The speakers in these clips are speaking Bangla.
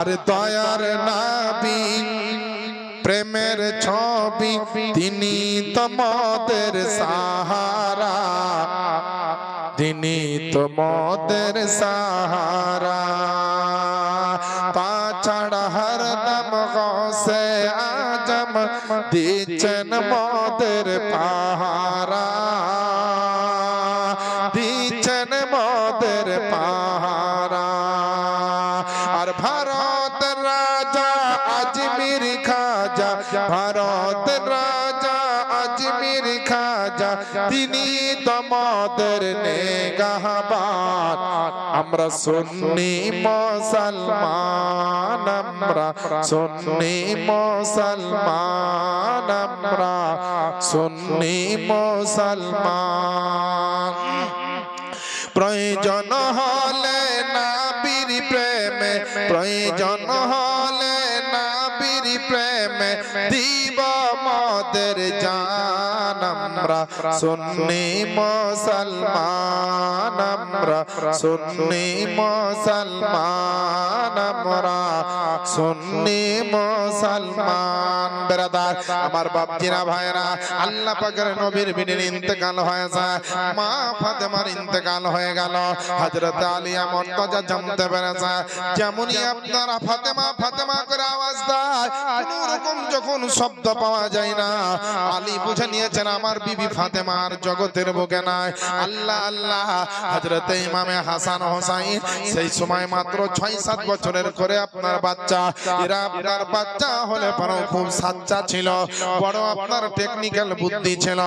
আর দয়ার নবী প্রেমের ছবি, তিনি তোমাদের সাহারা, তিনি তোমাদের সাহারা। তাছাড়া হরদম গৌসে আজম দিচ্ছেন মোদের পাহারা, দিচ্ছেন মোদের পাহারা। আর ভারত রাজা আজমির খাজা, ভারত রাজা আজমির খাজা, তিনি তোমাদের নেগাহবান। আমরা সুন্নি মুসলমান, আমরা সুন্নি মুসলমান, আমরা সুন্নি মুসলমান। প্রয়োজন হলে নবীর প্রেমে, প্রয়োজন হলে নবীর প্রেমে দিব মোদের জান। আমরা সুন্নি মুসলমান, আমরা সুন্নি মুসলমান, আমরা সুন্নি মুসলমান। বেরাদার আমার বাপজিরা ভাইরা, আল্লাহ পাকের নবীর বিনের ইন্তেকাল হয়ে যায়, মা ফাতেমার ইন্তেকাল হয়ে গেল। হযরত আলিয়া মুর্তজা জানতে পেরেছে, যেমনই আপনারা ফাতেমা ফাতেমা করে আওয়াজ দেয়, কোনো রকম যখন শব্দ পাওয়া যায় না, আলী বুঝে নিয়েছেন আমার বিবি ফাতেমা আর জগতের বুকে নাই। আল্লাহ আল্লাহ। হযরত ইমামে হাসান হোসাইন সেই সময় মাত্র ৬-৭ বছরের করে আপনার বাচ্চা। এরা আপনার বাচ্চা হলে পরে খুব সাচ্চা ছিল, বড় আপনার টেকনিক্যাল বুদ্ধি ছিল।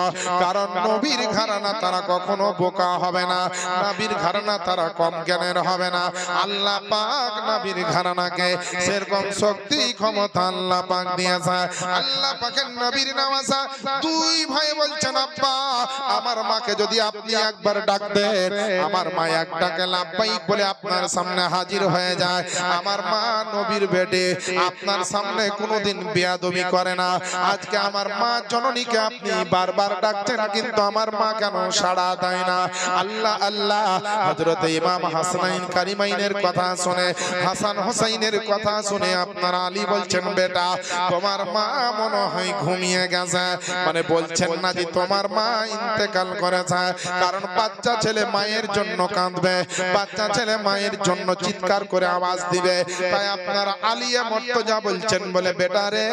কারণ নবীর ঘরানা তারা কখনো বোকা হবে না, নবীর ঘরানা তারা কম জ্ঞানের হবে না। আল্লাহ পাক নবীর ঘরানাকে সেরকম শক্তি ক্ষমতা আল্লাহ পাক দিয়েছে। আল্লাহ পাকের নবীর নামাজা দুই ভাই বলছেন, আব্বা আমার মাকে যদি আপনি একবার ডাক দেন, আমার মা এক ডাকে লাব্বাইক বলে আপনার সামনে হাজির হয়ে যায়। আমার মা নবীর বেটে আপনার সামনে কোনোদিন বেয়াদবি করে না। আজকে আমার মা জননীকে আপনি বারবার ডাকছেন, কিন্তু আমার মা কেন সাড়া দেয় না? আল্লাহ আল্লাহ। হযরত ইমাম হাসানাইন কারিমাইনের কথা শুনে, হাসান হোসাইনের কথা শুনে আপনার আলী বলছেন, বেটা তোমার মা মনে হয় ঘুমিয়ে গেছে। মানে বলছেন না যে তোমার মা ইন্তেকাল করেছে, কারণ বাচ্চা ছেলে মায়ের জন্য কাঁদবে, বাচ্চা ছেলে মায়ের জন্য চিৎকার করে আওয়াজ দিবে। তাই আপনার আলিয়া মুর্তজা বলছেন, বলে বেটা রে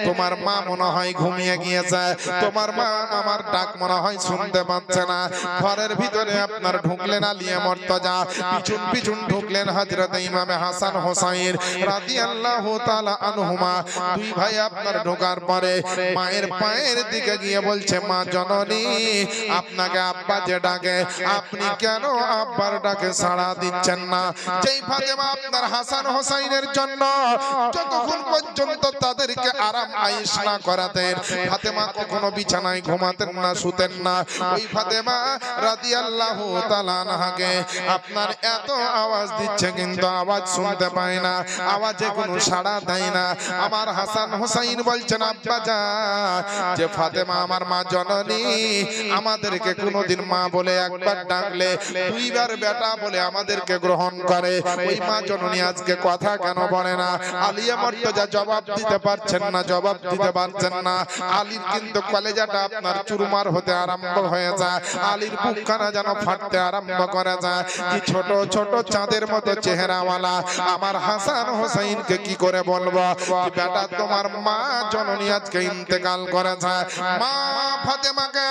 তোমার মা মনে হয় ঘুমিয়ে গিয়েছে, তোমার মা আমার ডাক মনে হয় শুনতে পাচ্ছে না। ঘরের ভিতরে আপনার ঢুকলেন আলিয়া মুর্তজা, পিছন পিছন ঢুকলেন হযরত ইমামে হাসান হোসাইন রাদিয়াল্লাহু তাআলা আনহুমা। দুই ভাই আপনার ঢোকার পরে মায়ের পায়ের দিকে গিয়ে বলছে, মা জননী আপনাকে আব্বা যে ডাকে, আপনি কেন আব্বার ডাকে সাড়া দিচ্ছেন না? যেই ফাতেমা আপনার হাসান হোসাইনের জন্য যতক্ষণ পর্যন্ত তাদেরকে আরাম আয়েশ না করাতেন, ফাতেমা কখনো বিছানায় ঘুমাতেন না, শুতেন না। ওই ফাতেমা রাদিয়াল্লাহু তাআলা আনহাকে আপনার এত আওয়াজ দিচ্ছে, কিন্তু আওয়াজ শুনতে পায় না, আওয়াজে কোনো সাড়া দেয় না। আমার হাসান হোসাইন বলছেন, আব্বা যান, যে ফাতেমা আমার মা জননী আমাদেরকে কোনোদিন মা বলে একবার ডাকলে দুইবার বেটা বলে আমাদেরকে গ্রহণ করে, ওই মা জননী আজকে কথা কেন বলে না? আলিয়া মুর্তজা জবাব দিতে পারছেন না, জবাব দিতে পারছেন না। আলীর কিন্তু কলেজাটা আপনার চুরমার হতে আরম্ভ হয়ে যায়, আলীর বুকখানা যেন ফাটতে আরম্ভ করে যায়। কি ছোট ছোট চাঁদের মতো চেহারাওয়ালা আমার হাসান হোসাইনকে কি করে বলবো বেটা তোমার মা জননী আজকে ইন্তেকাল করেছে? মা ফাতেমাকে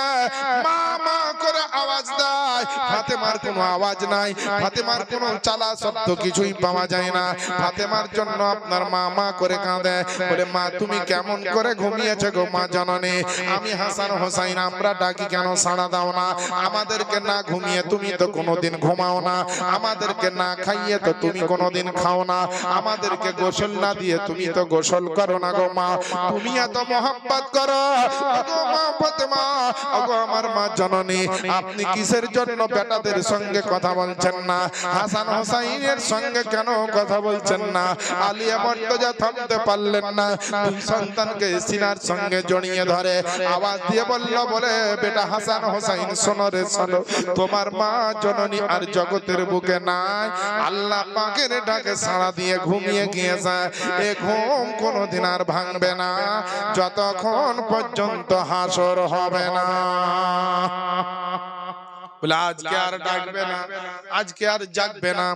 মা মা করে আওয়াজ দেয়, ফাতেমার কোনো আওয়াজ নাই, ফাতেমার কোনো চালা শব্দ কিছুই পাওয়া যায় না। ফাতেমার জন্য আপনার মা মা করে কাঁদে, বলে মা তুমি কেমন করে ঘুমিয়েছো গো মা জননী? আমি হাসান হোসাইন আমরা ডাকি কেন সাড়া দাও না? আমাদেরকে না ঘুমিয়ে তুমি তো কোনোদিন ঘুমাও না, আমাদেরকে না খাইয়ে তো তুমি কোনোদিন খাও না, আমাদেরকে গোসল না দিয়ে তুমি তো গোসল করো না গো মা। তুমি এত মহব্বত করো গো মা ফাতেমা, ওগো আমার মা জননী, আপনি কিসের জন্য বেটাদের সঙ্গে কথা বলছেন না? হাসান হোসাইনের সঙ্গে কেন কথা বলছেন না? আলিয়া মর্তজা থামতে পারলেন না, দুই সন্তানকে সিনার সঙ্গে জড়িয়ে ধরে আওয়াজ দিয়ে বলল, বলে বেটা হাসান হোসাইন, শোনো রে শোনো, তোমার মা জননী আর জগতের বুকে নাই। আল্লাহ পাকের ডাকে সাড়া দিয়ে ঘুমিয়ে গিয়েছে। এ ঘুম কোনোদিন আর ভাঙবে না যতক্ষণ পর্যন্ত হাসর হবে না। বলে আজকে আর ডাকবে না, আজকে আর জাগবে না,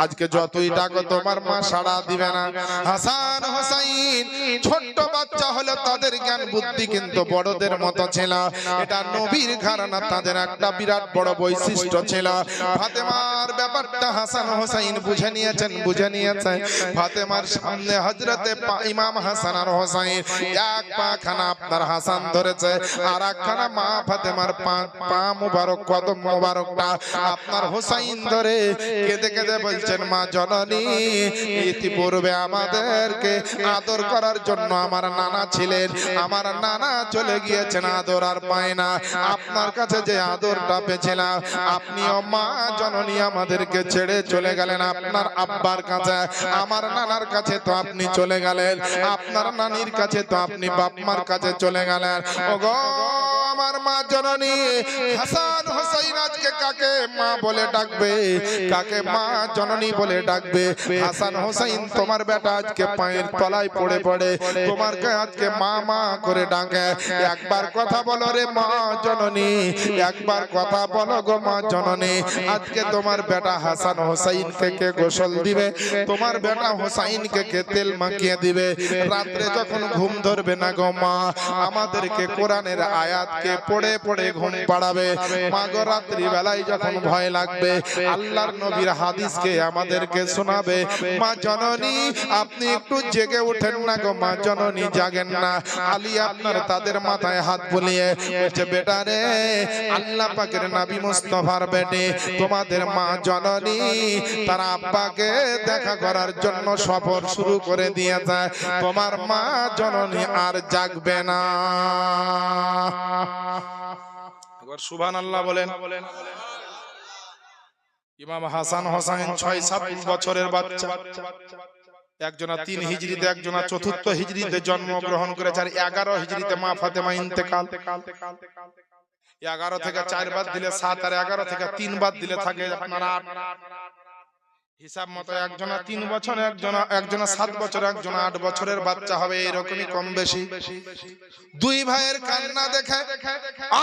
আজকে যতই ডাকো তোমার মা সাড়া দিবে না। হাসান হোসাইন ছোট্ট বাচ্চা হলে তাদের জ্ঞান বুদ্ধি কিন্তু বড়দের মতো ছিল। এটা নবীর ঘরানা, তাদের একটা বিরাট বড় বৈশিষ্ট্য ছিল। ফাতেমার ব্যাপারটা হাসান হোসাইন বুঝে নিয়েছেন, বুঝে নিয়েছেন। ফাতেমার সামনে হযরতে ইমাম হাসান আর হোসাইন, এক পা খানা আপনার হাসান ধরেছে, আর একখানা মা ফাতেমার পা মুবারক, কদম মোবারকটা আপনার হোসাইন ধরে কেঁদে কেঁদে বলছেন, মা জননী, ইতিপূর্বে আমাদেরকে আদর করার জন্য আমার নানা ছিলেন, আমার নানা চলে গিয়েছেন, আদর আর পায় না। আপনার কাছে যে আদরটা পেয়েছিলাম, আপনিও মা জননী আমাদেরকে ছেড়ে চলে গেলেন আপনার আব্বার কাছে, আমার নানার কাছে তো আপনি চলে গেলেন, আপনার নানির কাছে তো আপনি বাপ মার কাছে চলে গেলেন। ওগো আমার মা জননী, হাসান হোসাইন আজকে কাকে মা বলে ডাকবে, কাকে মা জননী বলে ডাকবে? হাসান হোসাইন তোমার বেটা আজকে পায়ের তলায় পড়ে পড়ে তোমারকে আজকে মা মা করে ডাকে। একবার কথা বলো রে মা জননী, একবার কথা বলো গো মা জননী, আজকে তোমার বেটা হাসান হোসাইনকে কে গোসল দিবে? তোমার বেটা হোসাইনকে কে তেল মাখিয়ে দিবে? রাত্রে যখন ঘুম ধরবে না গো মা, আমাদেরকে কোরআনের আয়াতকে পড়ে পড়ে ঘুম পাড়াবে। মা গো রাত্রি বেলায় যখন ভয় লাগবে, আল্লাহর নবীর হাদিসকে আমাদেরকে শোনাবে। মা জননী আপনি একটু জেগে ওঠেন না গো মা জননী, জাগেন না। আলী আপনার তাদের মাথায় হাত বুলিয়ে বলছে, বেটা রে, আল্লাহ পাকের নবী মুস্তাফার বেটে তোমাদের মা জননী তার আব্বাকে দেখা করার জন্য সফর শুরু করে দিয়েছে, তোমার মা জননী আর জাগবে না। একবার সুবহানাল্লাহ বলেন। ইমাম হাসান হোসাইন ৬-৭ বছরের বাচ্চা, একজনা ৩ হিজরিতে, একজনা ৪র্থ হিজরিতে জন্মগ্রহণ করেছে, আর ১১ হিজরিতে মা ফাতেমা ইন্তেকাল। ১১ থেকে ৪ বাদ দিলে ৭, আর ১১ থেকে ৩ বাদ দিলে থাকে আপনার ৮। হিসাব মতো একজনা ৩ বছর, একজনা ৭ বছর, একজনা ৮ বছরের বাচ্চা হবে, এরকমই কম বেশি। দুই ভাইয়ের কান্না দেখে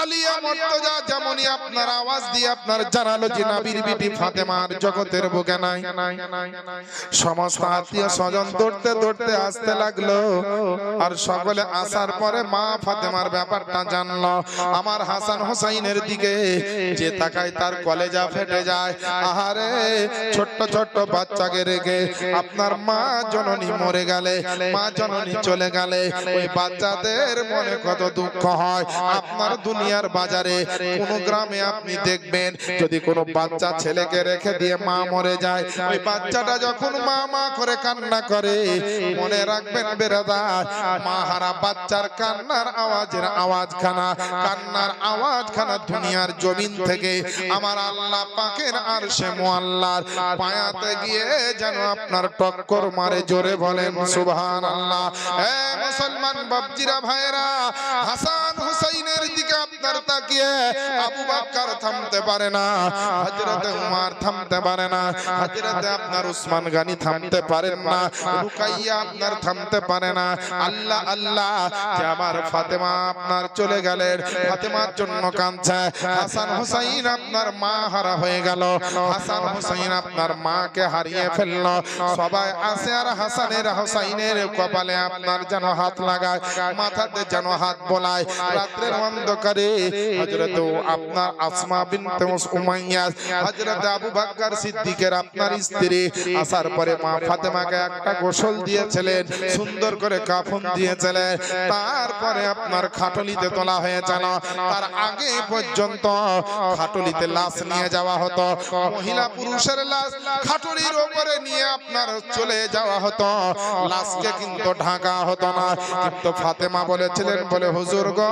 আলিয়া মুর্তজা যেমনই আপনার আওয়াজ দিয়ে আপনার জানালো যে নবীর বিবি ফাতেমার জগতের বুকে নাই। সমস্ত আত্মীয় স্বজন দৌড়তে দৌড়তে আসতে লাগলো, আর সকলে আসার পরে মা ফাতেমার ব্যাপারটা জানলো। আমার হাসান হোসাইনের দিকে যে তাকায় তার কলেজা ফেটে যায়। আহারে, ছোট্ট ছোট্ট বাচ্চাকে রেখে আপনার মা জননী মরে গেলে, মা জননী চলে গেলে, ওই বাচ্চাদের মনে কত দুঃখ হয়। আপনার দুনিয়ার বাজারে কোন গ্রামে আপনি দেখবেন, যদি কোনো বাচ্চা ছেলেকে রেখে দিয়ে মা মরে যায়, ওই বাচ্চাটা যখন মা মা করে কান্না করে, মনে রাখবেন বেরাদার, মা হারা বাচ্চার কান্নার আওয়াজখানা দুনিয়ার জমিন থেকে আমার আল্লাহ পাকের আরশে মুআল্লার পায়া গিয়ে যেন আপনার টক্কর মারে। জোরে বলেন সুবহানাল্লাহ। এ মুসলমান বাপজিরা ভাইরা, হাসান হুসাইনের দিকে আপনার তাকিয়ে আবু বকর থামতে পারে না, হযরতে উমর থামতে পারে না, হযরতে আপনার উসমান গনি থামতে পারেন না, রুকাইয়া আপনার থামতে পারে না। আল্লাহ আল্লাহ, যে আমার ফাতেমা আপনার চলে গেলেন, ফাতেমার জন্য কাঁদছে। হাসান হুসাইন আপনার মা হারা হয়ে গেল, হাসান হুসাইন আপনার মা কে হারিয়ে ফেললো। সবাই আসে আর হাসানের হুসাইনের কপালে আপনার যেন হাত লাগায়, মাথাতে যেন হাত বোলায়। রাতের অন্ধকারে হযরত আপনার আসমা বিনতে উমাইয়া, হযরত আবু বকর সিদ্দিকের আপনার স্ত্রী আসার পরে মা ফাতেমাকে একটা গোসল দিয়েছিলেন, সুন্দর করে কাফন দিয়েছিলেন। তারপরে আপনার খাটলিতে তোলা হয়েছিল। তার আগে পর্যন্ত খাটলিতে লাশ নিয়ে যাওয়া হতো, মহিলা পুরুষের লাশ খাটুরির উপরে নিয়ে আপনার চলে যাওয়া হতো, লাশকে কিন্তু ঢাকা হতো না। কিন্তু ফাতেমা বলেছিলেন, বলে হুজুর গো,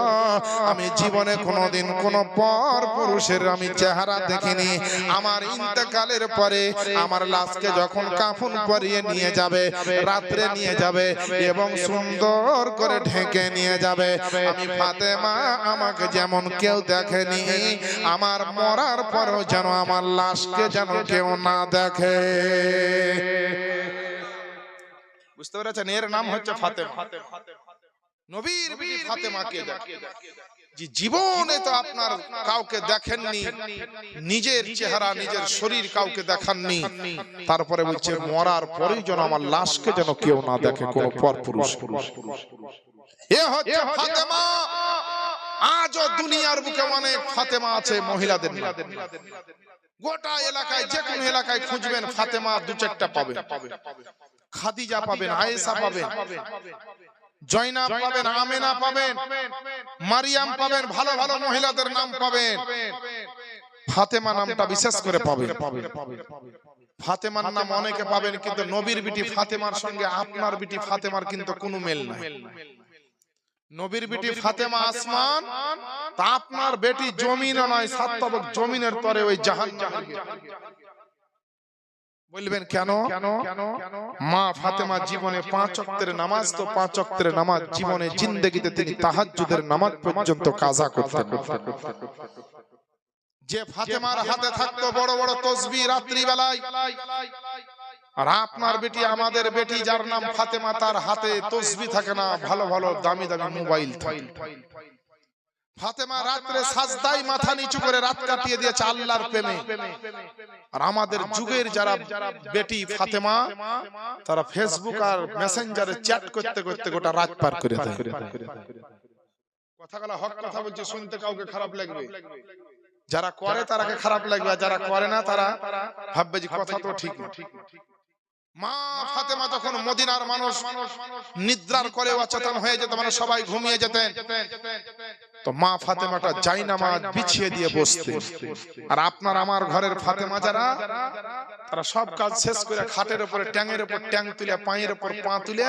আমি জীবনে কোনোদিন কোনো পর পুরুষের আমি চেহারা দেখিনি। আমার ইন্তেকালের পরে আমার লাশকে যখন কাফন পরিয়ে নিয়ে যাবে, রাত্রে নিয়ে যাবে এবং সুন্দর করে ঢেকে নিয়ে যাবে, আমি ফাতেমা আমাকে যেমন কেউ দেখেনি, আমার মরার পরও যেন আমার লাশকে যেন কেউ না দেখে। বুঝতে পেরেছেন? এর নাম হচ্ছে ফাতেমা। নবীর বিবি ফাতেমাকে দেখে। যে জীবনে তো আপনার কাউকে দেখেননি, নিজের চেহারা নিজের শরীর কাউকে দেখাননি, তারপরে বলছে মরার পরেই যেন আমার লাশকে যেন কেউ না দেখে কোন পরপুরুষ। এ হচ্ছে ফাতেমা। আজও দুনিয়ার বুকে অনেক ফাতেমা আছে মহিলাদের। গোটা এলাকায় যে কোনো এলাকায় খুঁজবেন ফাতেমা দু চারটা পাবেন। খাদিজা পাবেন, আয়েশা পাবেন, জয়নাব পাবেন, আমেনা পাবেন, মারিয়াম পাবেন, ভালো ভালো মহিলাদের নাম পাবেন। ফাতেমা নামটা বিশেষ করে পাবেন। ফাতেমার নাম অনেকে পাবেন, কিন্তু নবীর বিটি ফাতেমার সঙ্গে আপনার বিটি ফাতেমার কিন্তু কোনো মেল নাই। নবীর বিটি ফাতেমা আসমান, তা আপনার বেটি জমিনও নয়, সাত তবক জমিনের তরে ওই জাহান্নামে। বলবেন কেন? মা ফাতেমা জীবনে 5 ওয়াক্তের নামাজ, তো 5 ওয়াক্তের নামাজ জীবনে জিন্দেগিতে তিনি তাহাজ্জুদের নামাজ পর্যন্ত কাজা করতেন। যে ফাতেমার হাতে থাকতো বড় বড় তাসবিহ রাত্রি বেলায়, আর আপনার বেটি আমাদের বেটি যার নাম ফাতেমা, তার হাতে তাসবিহ থাকে না, ভালো ভালো দামি দামি মোবাইল থাকে। ফাতেমা রাত্রে সাজদায় মাথা নিচু করে রাত কাটিয়ে দিয়েছে আল্লাহর প্রেমে। আর আমাদের যুগের যারা বেটি ফাতেমা, তারা ফেসবুক আর মেসেঞ্জারে চ্যাট করতে করতে গোটা রাত পার করে দেয়। কথাগুলো হক কথা বলছে, শুনতে কাউকে খারাপ লাগবে, যারা করে তারাকে খারাপ লাগবে, আর যারা করে না তারা ভাববে যে কথা তো ঠিক না। মা ফাতেমা যখন মদিনার মানুষ নিদ্রার করে অচেতন হয়ে যেত, মানে সবাই ঘুমিয়ে যেতেন, তো মা ফাতেমাটা জায়নামাজ বিছিয়ে দিয়ে বসতেন। আর আপনার আমার ঘরের ফাতেমা যারা, তারা সব কাজ শেষ করে খাটের উপরে ট্যাঙের উপর ট্যাং তুলে, পায়ের উপর পা তুলে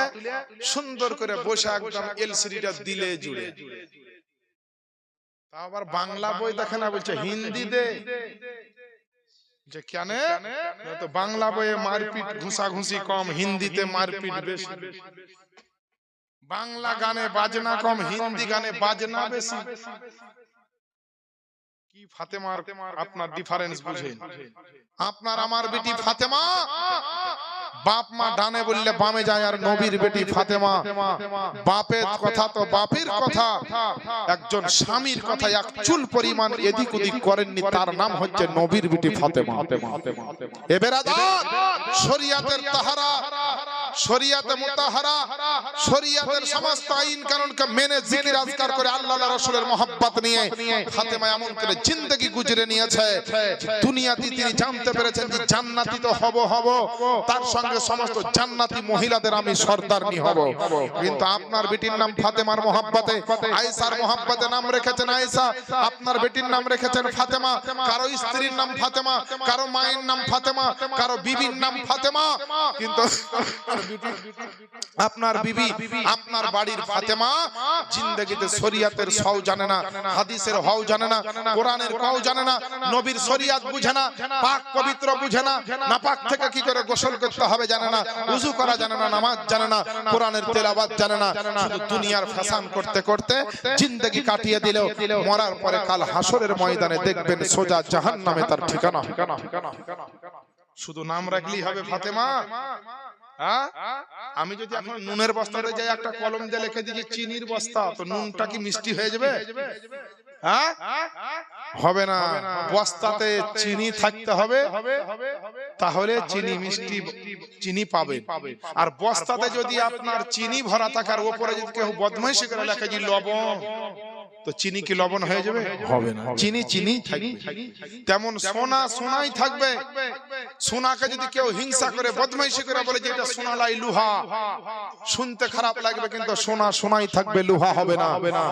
সুন্দর করে বসে একদম এলসিডিটা দিলে জুড়ে। তা আবার বাংলা বই দেখে না, বলছে হিন্দি দে। যে কেন? তো বাংলা বইয়ে মারপিট ঘুষাঘুষি কম, হিন্দিতে মারপিট বেশি। বাংলা গানে বাজনা কম, হিন্দি গানে বাজনা বেশি। কি ফাতেমার আপনার ডিফারেন্স বুঝেন? আপনার আমার বেটি ফাতেমা, বাপ মা ডানে বললে বামে যায়, আর নবীর বেটি ফাতেমা বাপের কথা তো বাপের কথা, একজন স্বামীর কথা এক চুল পরিমাণ এদিক ওদিক করেননি, তার নাম হচ্ছে নবীর বেটি ফাতেমা। এ বেরাদার, শরিয়াতের তাহারা, শরিয়াতে মুতাহারা, শরিয়াতের সমস্ত আইন কানুনকে মেনে জিকির আজকার করে আল্লাহ রাসূলের মহব্বত নিয়ে ফাতেমা এমন করে জিন্দেগি গুজরে নিয়েছে, দুনিয়াতে তিনি জানতে পেরেছেন যে জান্নাতি তো হব, তার সঙ্গে সমস্ত জান্নাতি মহিলাদের আমি সর্দারনি হব। কিন্তু আপনার বেটির নাম ফাতেমার মহব্বতে, আয়েশার মহব্বতে নাম রেখেছেন আয়েশা, আপনার বেটির নাম রেখেছেন ফাতেমা। কারো স্ত্রীর নাম ফাতেমা, কারো মায়ের নাম ফাতেমা, কারো বিবির নাম ফাতেমা, কিন্তু আপনার বিবি, আপনার বাড়ির ফাতেমা জিন্দেগিতে শরিয়াতের সও জানে না, হাদিসের হও জানে না, কোরআনের কও জানে না, নবীর শরিয়াত বুঝে না, পাক পবিত্র বুঝে না, নাপাক থেকে কি করে গোসল করতে হবে জানে না, ওযু করা জানে না, নামাজ জানে না, কোরআনের তেলাওয়াত জানে না, শুধু দুনিয়ার ফ্যাশন করতে করতে জিন্দেগি কাটিয়ে দিল। মরার পরে কাল হাসরের ময়দানে দেখবেন সোজা জাহান্নামে তার ঠিকানা। শুধু নাম রাখলেই হবে ফাতেমা? আমি যদি এখন নুনের বস্তাতে যাই, একটা কলম দিয়ে লিখে দিই চিনির বস্তা, তো নুনটা কি মিষ্টি হয়ে যাবে? হবে না। বস্তাতে চিনি থাকতে হবে, তাহলে চিনি মিষ্টি চিনি পাবে। আর বস্তাতে যদি আপনার চিনি ভরা থাকার উপরে যদি কেউ বদমাইশি করে লেখে যে লবণ, তো চিনি কি লবণ হয়ে যাবে? হবে না, চিনি চিনি থাকবে। তেমন সোনা সোনাই থাকবে। সোনাকে যদি কেউ হিংসা করে বদমাইশি করে বলে যে এটা সোনা লাই লোহা, শুনতে খারাপ লাগবে, কিন্তু সোনা সোনাই থাকবে, লোহা হবে না।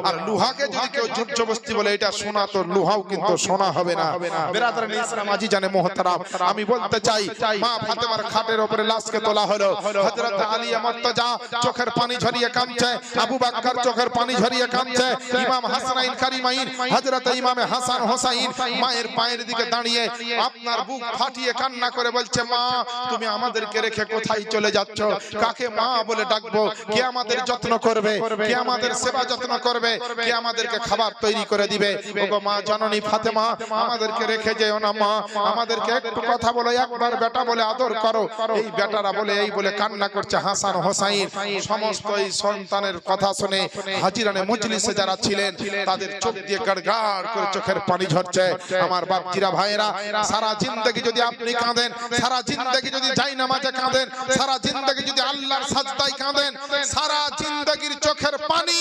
আর লোহাকে যদি কেউ জবরদস্তি বলে এটা সোনা, তো লোহাও কিন্তু সোনা হবে না। বিরাদরান ইসলাম আজি জানে মোহতারাম, আমি বলতে চাই মা ফাতেমার খাটের উপরে লাশকে তোলা হলো। হযরত আলী মুর্তজা চোখের পানি ঝরিয়ে কাঁদছে, আবু বকর চোখের পানি ঝরিয়ে কাঁদছে, ইমাম হাসানাইন কারিমাইন হযরত ইমাম হাসান হোসাইন মায়ের পায়ের দিকে দাঁড়িয়ে আপনার বুক ফাটিয়ে কান্না করে বলছে, মা তুমি আমাদেরকে রেখে কোথায় চলে যাচ্ছ? কাকে মা বলে ডাকবো? কে আমাদের যত্ন করবে? কে আমাদের সেবা যত্ন করবে? কে আমাদেরকে খাবার তৈরি করে দিবে? ওগো মা জননী ফাতেমা, আমাদেরকে রেখে যেও না মা, আমাদেরকে একটু কথা বলে, একবার বেটা বলে আদর করো। এই বেটারা বলে এই বলে কান্না করছে। হাসান হোসাইন সমস্ত এই সন্তানের কথা শুনে হাজিরানে মজলিসে যারা ছিলেন তাদের চোখ দিয়ে গড়গড় করে চোখের পানি ঝরছে। আমার বাপজিরা ভাইরা, সারা জিন্দেগি যদি আপনি কাঁদেন, সারা জিন্দেগি যদি জায়নামাজে কাঁদেন, সারা জিন্দেগি যদি আল্লাহর সাজদায় কাঁদেন, সারা জিন্দেগির চোখের পানি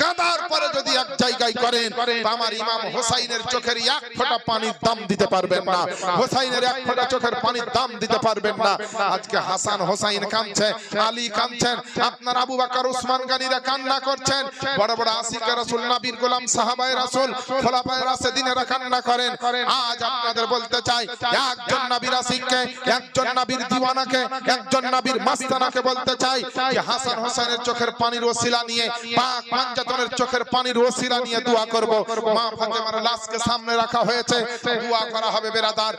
কাঁদার পরে যদি এক জায়গায় করেন, আমার ইমাম হোসাইনের চোখের এক ফোঁটা পানির দাম দিতে পারবেন না, হোসাইনের এক ফোঁটা চোখের পানির দাম দিতে পারবেন না। আজকে হাসান হোসাইন কাঁদছে, আলী কাঁদছেন, আপনার আবু বকর উসমান গানিরা কান্না করছেন, বড় বড় আশিকে রাসূল, নবীর গোলাম, সাহাবায়ে রাসূল, খোলাফায়ে রাশিদিনেরা কান্না করেন। আজ আপনাদের বলতে চাই, একজন নবীর আশিককে, একজন নবীর দিওয়ানাকে, একজন নবীর মাস্তানাকে বলতে চাই যে হাসান হোসেনের চোখের পানির ওসিলা নিয়ে, পাক পাঞ্জাতনের চোখের পানির ওসিলা নিয়ে দোয়া করব। মা ফাতেমার লাশকে সামনে রাখা হয়েছে, দোয়া করা হবে। বেরাদার,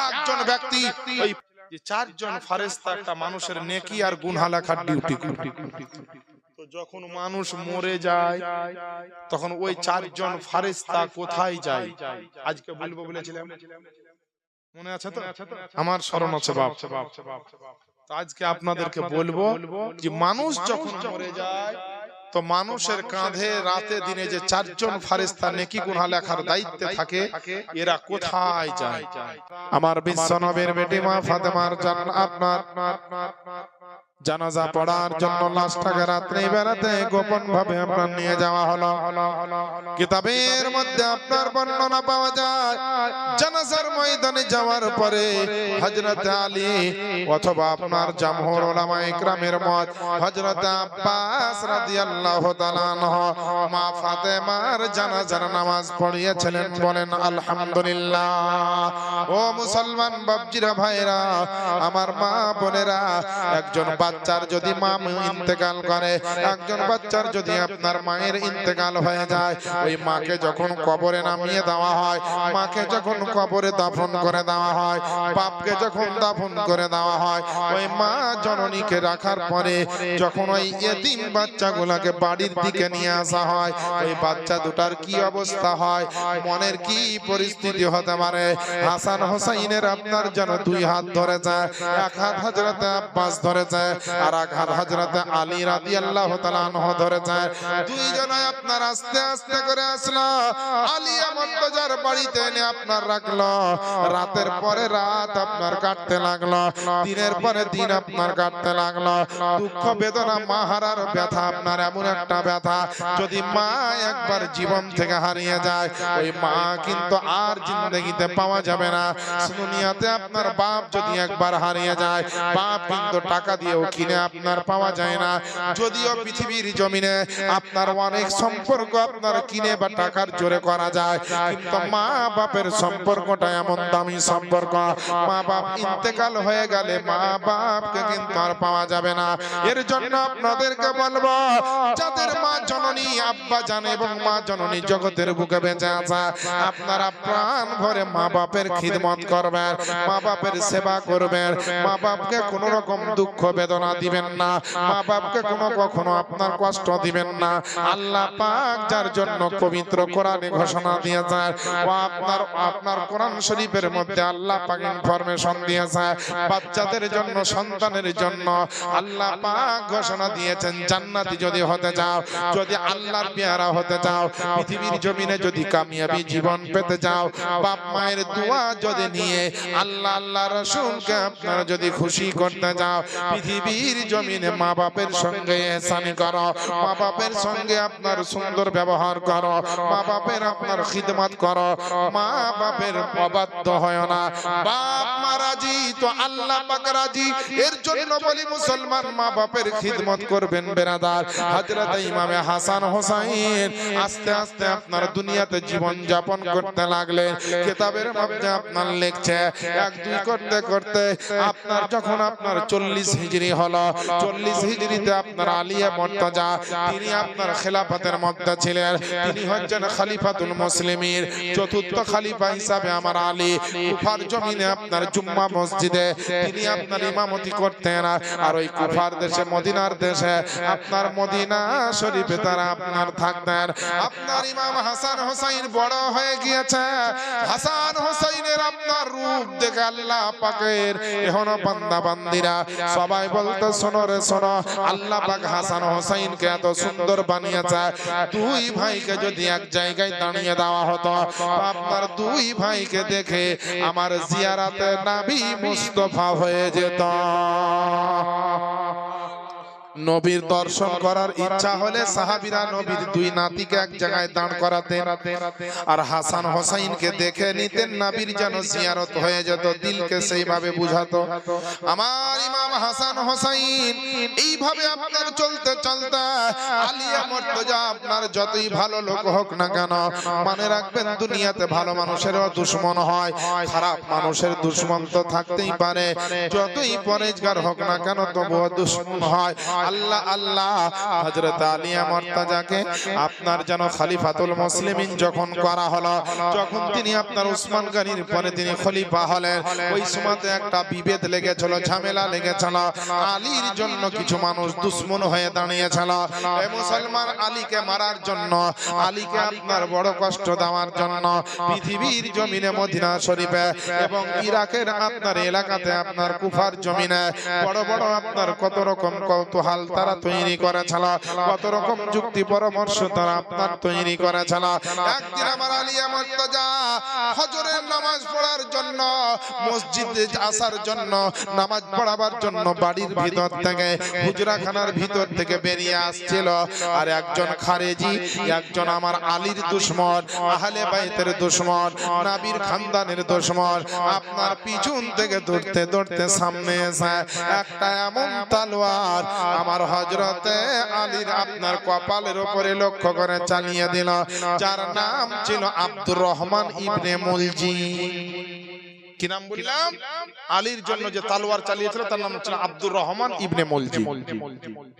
একজন ব্যক্তি, ওই যে চারজন ফেরেশতা একটা মানুষের নেকি আর গুনাহ লেখার ডিউটি করে। তো যখন মানুষ মরে যায় তখন ওই চারজন ফেরেশতা কোথায় যায়? আজকে বলবো বলেছিলাম, মনে আছে তো? আমার স্মরণ আছে বাপ। তো আজকে আপনাদেরকে বলবো যে মানুষ যখন মরে যায় তো মানুষের কাঁধে রাতে দিনে যে চারজন ফেরেশতা নেকি গুনাহ লেখার দায়িত্বে থাকে, এরা কোথায় যায়? আমার বিশ্বনবীর বেটি মা ফাতেমার আপনার জানাজা পড়ার জন্য লাশটাকে রাত্রি বেলাতে গোপন ভাবে আপনার নিয়ে যাওয়া হলো। কিতাবের মধ্যে আপনার বর্ণনা পাওয়া যায়, জানাজার ময়দানে যাওয়ার পরে হযরত আলী অথবা আপনার জামহুর উলামায়ে কেরামের মত হযরত আব্বাস রাদিয়াল্লাহু তাআলা আনহু মা ফাতেমার জানাজার নামাজ পড়িয়েছিলেন। বলেন আলহামদুলিল্লাহ। ও মুসলমান বাপজিরা ভাইরা, আমার মা বোনেরা, একজন বাচ্চার যদি মা ইন্তেকাল করে, একজন বাচ্চার যদি আপনার মায়ের ইন্তেকাল হয়ে যায়, ওই মাকে যখন কবরে নামিয়ে দেওয়া হয়, মাকে যখন কবরে দাফন করে দেওয়া হয়, বাপকে যখন দাফন করে দেওয়া হয়, ওই মা জননীকে রাখার পরে যখন ওই এতিম বাচ্চাগুলোকে বাড়ির দিকে নিয়ে আসা হয়, ওই বাচ্চা দুটার কি অবস্থা হয়, মনের কি পরিস্থিতি হতে পারে? হাসান হোসাইনের আপনার যেন দুই হাত ধরে যায়, এক হাত হযরত আব্বাস ধরে যায়, আর এক হাত হযরত আলী রাদিয়াল্লাহু তাআলা আনহু ধরে যায়। দুইজনে আপনার আস্তে আস্তে করে আসলো, আলী মুর্তজার বাড়িতে এনে আপনার রাখলো। রাতের পরে রাত আপনার কাটতে লাগলো, দিনের পরে দিন আপনার কাটতে লাগলো। দুঃখ বেদনা মাহারার ব্যথা আপনার এমন একটা ব্যথা, যদি মা একবার জীবন থেকে হারিয়ে যায়, ওই মা কিন্তু আর জিন্দেগিতে পাওয়া যাবে না। দুনিয়াতে আপনার বাপ যদি একবার হারিয়ে যায়, বাপ কিন্তু টাকা দিয়েও কিনে আপনার পাওয়া যায় না। যদিও পৃথিবীর জমিনে আপনার অনেক সম্পর্ক আপনার কিনে বা টাকার জোরে করা যায়, কিন্তু মা বাপের সম্পর্কটা এমন দামি সম্পর্ক, মা বাপ ইন্তেকাল হয়ে গেলে মা বাপকে কিন্তু আর পাওয়া যাবে না। এর জন্য আপনাদেরকে বলবো, যাদের মা জননী আব্বা জান এবং মা জননী জগতের বুকে বেঁচে আছে, আপনারা প্রাণ ভরে মা বাপের খিদমত করবেন, মা বাপের সেবা করবেন, মা বাপকে কোনো রকম দুঃখ বেদনা দিবেন না, মা বাপকে কোনো কখনো আপনার কষ্ট দিবেন না। আল্লাহ পাক যার জন্য পবিত্র কোরআনে ঘোষণা দিয়েছে, দিয়েছে ও আপনার কোরআন শরীফের মধ্যে আল্লাহ পাক ইনফরমেশন দিয়েছে বাচ্চাদের জন্য সন্তানের জন্য আল্লাহ পাক ঘোষণা দিয়েছেন জান্নাতি যদি হতে চাও যদি আল্লাহর পেয়ারা হতে চাও পৃথিবীর জমিনে যদি কামিয়াবি জীবন পেতে চাও বাপ মায়ের দোয়া যদি নিয়ে আল্লাহ রাসূলকে আপনারা যদি খুশি করতে চাও পৃথিবীর জমিনে মা বাপের সঙ্গে ইহসানি করো মা বাপের সঙ্গে আপনার সুন্দর ব্যবহার করো মা বাপের আপনার খিদমত করো মা বাপের অবাধ্য হয় না বাপ মা রাজি তো আল্লাহ পাক রাজি এর জন্য বলি মুসলমান মা বাপের খিদমত করবেন বেরাদার হযরত ইমামে হাসান হোসাইন আস্তে আস্তে আপনার দুনিয়াতে জীবন যাপন করতে লাগলেন কিতাবের মধ্যে আপনার লিখছে এক দুই করতে করতে আপনার যখন আপনার 40 হিজরি হলো 40 হিজরিতে আপনার আলিয়া মুর্তজা তিনি আপনার খেলাফতের মধ্যে ছিলেন তিনি হচ্ছেন খলিফাতুল মুসলিমিন চতুর্থ খলিফা হিসাবে আমার আলী কুফার জমিনে আপনার জুম্মা মসজিদে তিনি আপনার ইমামতি করতেন আর ওই কুফার দেশে মদিনার দেশে আপনার মদিনা শরীফে তারা আপনার থাকতেন আপনার ইমাম হাসান হোসাইন বড় হয়ে গিয়েছে হাসান হোসাইনের আপনার রূপ দেখে আল্লাহ পাকের এখনো বান্দা বান্দিরা সবাই বলতে শোনো রে শোনো আল্লাহ পাক হাসান হোসাইনকে এত সুন্দর বানিয়েছে দুই ভাইকে যদি এক জায়গায় দাঁড়িয়ে দেওয়া হতো আপনার দুই ভাইকে দেখে আমার জিয়ারাতে নবী মুস্তাফা হয়ে যেত নবীর দর্শন করার ইচ্ছা হলে সাহাবীরা নবীর দুই নাতিকে এক জায়গায় দাঁড় করাতেন আর হাসান হোসাইনকে দেখে নিতেন নবীর যেন জিয়ারত হয়ে যেত দিলকে সেইভাবে বুঝাতো আমার ইমাম হাসান হোসাইন এইভাবে আপনার চলতে চলতে আলিয়া মুর্তজা আপনার যতই ভালো লোক হোক না কেন মনে রাখবেন দুনিয়াতে ভালো মানুষেরও দুশমন হয় খারাপ মানুষের দুশমন তো থাকতেই পারে যতই পরেজগার হোক না কেন তবুও দুশমন হয় আল্লাহ আল্লাহ হযরত আলিয়া মুর্তজাকে আপনার যেন খলিফাতুল মুসলিমিন যখন করা হলো যখন তিনি আপনার উসমান গনির পরে তিনি খলিফা হলেন ওই সময়তে একটা বিভেদ লেগেছিল ঝামেলা লেগেছিল আলীর জন্য কিছু মানুষ দুশমন হয়ে দাঁড়িয়েছিল এই মুসলমান আলীকে মারার জন্য আলীকে আপনার বড় কষ্ট দেওয়ার জন্য পৃথিবীর জমিনে মদিনা শরীফে এবং ইরাকের আপনার এলাকাতে আপনার কুফার জমিনে বড় বড় আপনার কত রকম কৌতূহল তারা তৈরি করেছিল কত রকম যুক্তি পরামর্শ তারা আপনার তৈরি করেছিল একদিন আমার আলিয়া মুর্তজা ফজরের নামাজ পড়ার জন্য মসজিদে আসার জন্য নামাজ পড়াবার জন্য বাড়ির ভিতর থেকে হুজরাখানার ভিতর থেকে বেরিয়ে আসছিল আর একজন খারেজি একজন আমার আলীর দুশমন আহলে বাইতের দুশমন নবীর খানদানের দুশমন আপনার পিছন থেকে দৌড়তে দৌড়তে সামনে এসে একটা এমন তলোয়ার আমার হযরতে আলীর আপনার কপালের উপরে লক্ষ্য করে চালিয়ে দিল যার নাম ছিল আব্দুর রহমান ইবনে মুলজি কি নাম বললাম আলীর জন্য যে তলোয়ার চালিয়েছিল তার নাম ছিল আব্দুর রহমান ইবনে মুলজি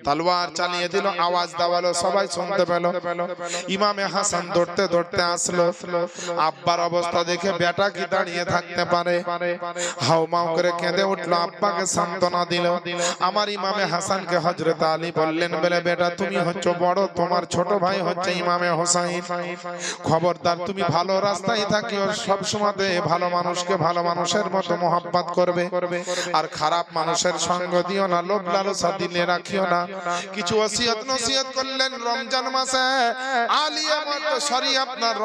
তলোয়ার চালিয়ে দিল আওয়াজ দাওয়ালো সবাই শুনতে পেল ইমামে হাসান দৌড়তে দৌড়তে আসলো আব্বার অবস্থা দেখে বেটা কি দাঁড়িয়ে থাকতে পারে হাউমাউ করে কেঁদে উঠলো আব্বাকে সান্ত্বনা দিল আমার ইমামে হাসানকে হযরত আলী বললেন বলে বেটা তুমি হচ্ছে বড় তোমার ছোট ভাই হচ্ছে ইমামে হোসাইন খবরদার তুমি ভালো রাস্তায় থাকিও সব সময়তে ভালো মানুষকে ভালো মানুষের মতো মোহাব্বত করবে আর খারাপ মানুষের সঙ্গ দিও না লোভ লালসা দিলে রাখিও না কিছু ওসিয়ত নসিহত করলেন রমজান মাসে আলিয়া সরি আপনার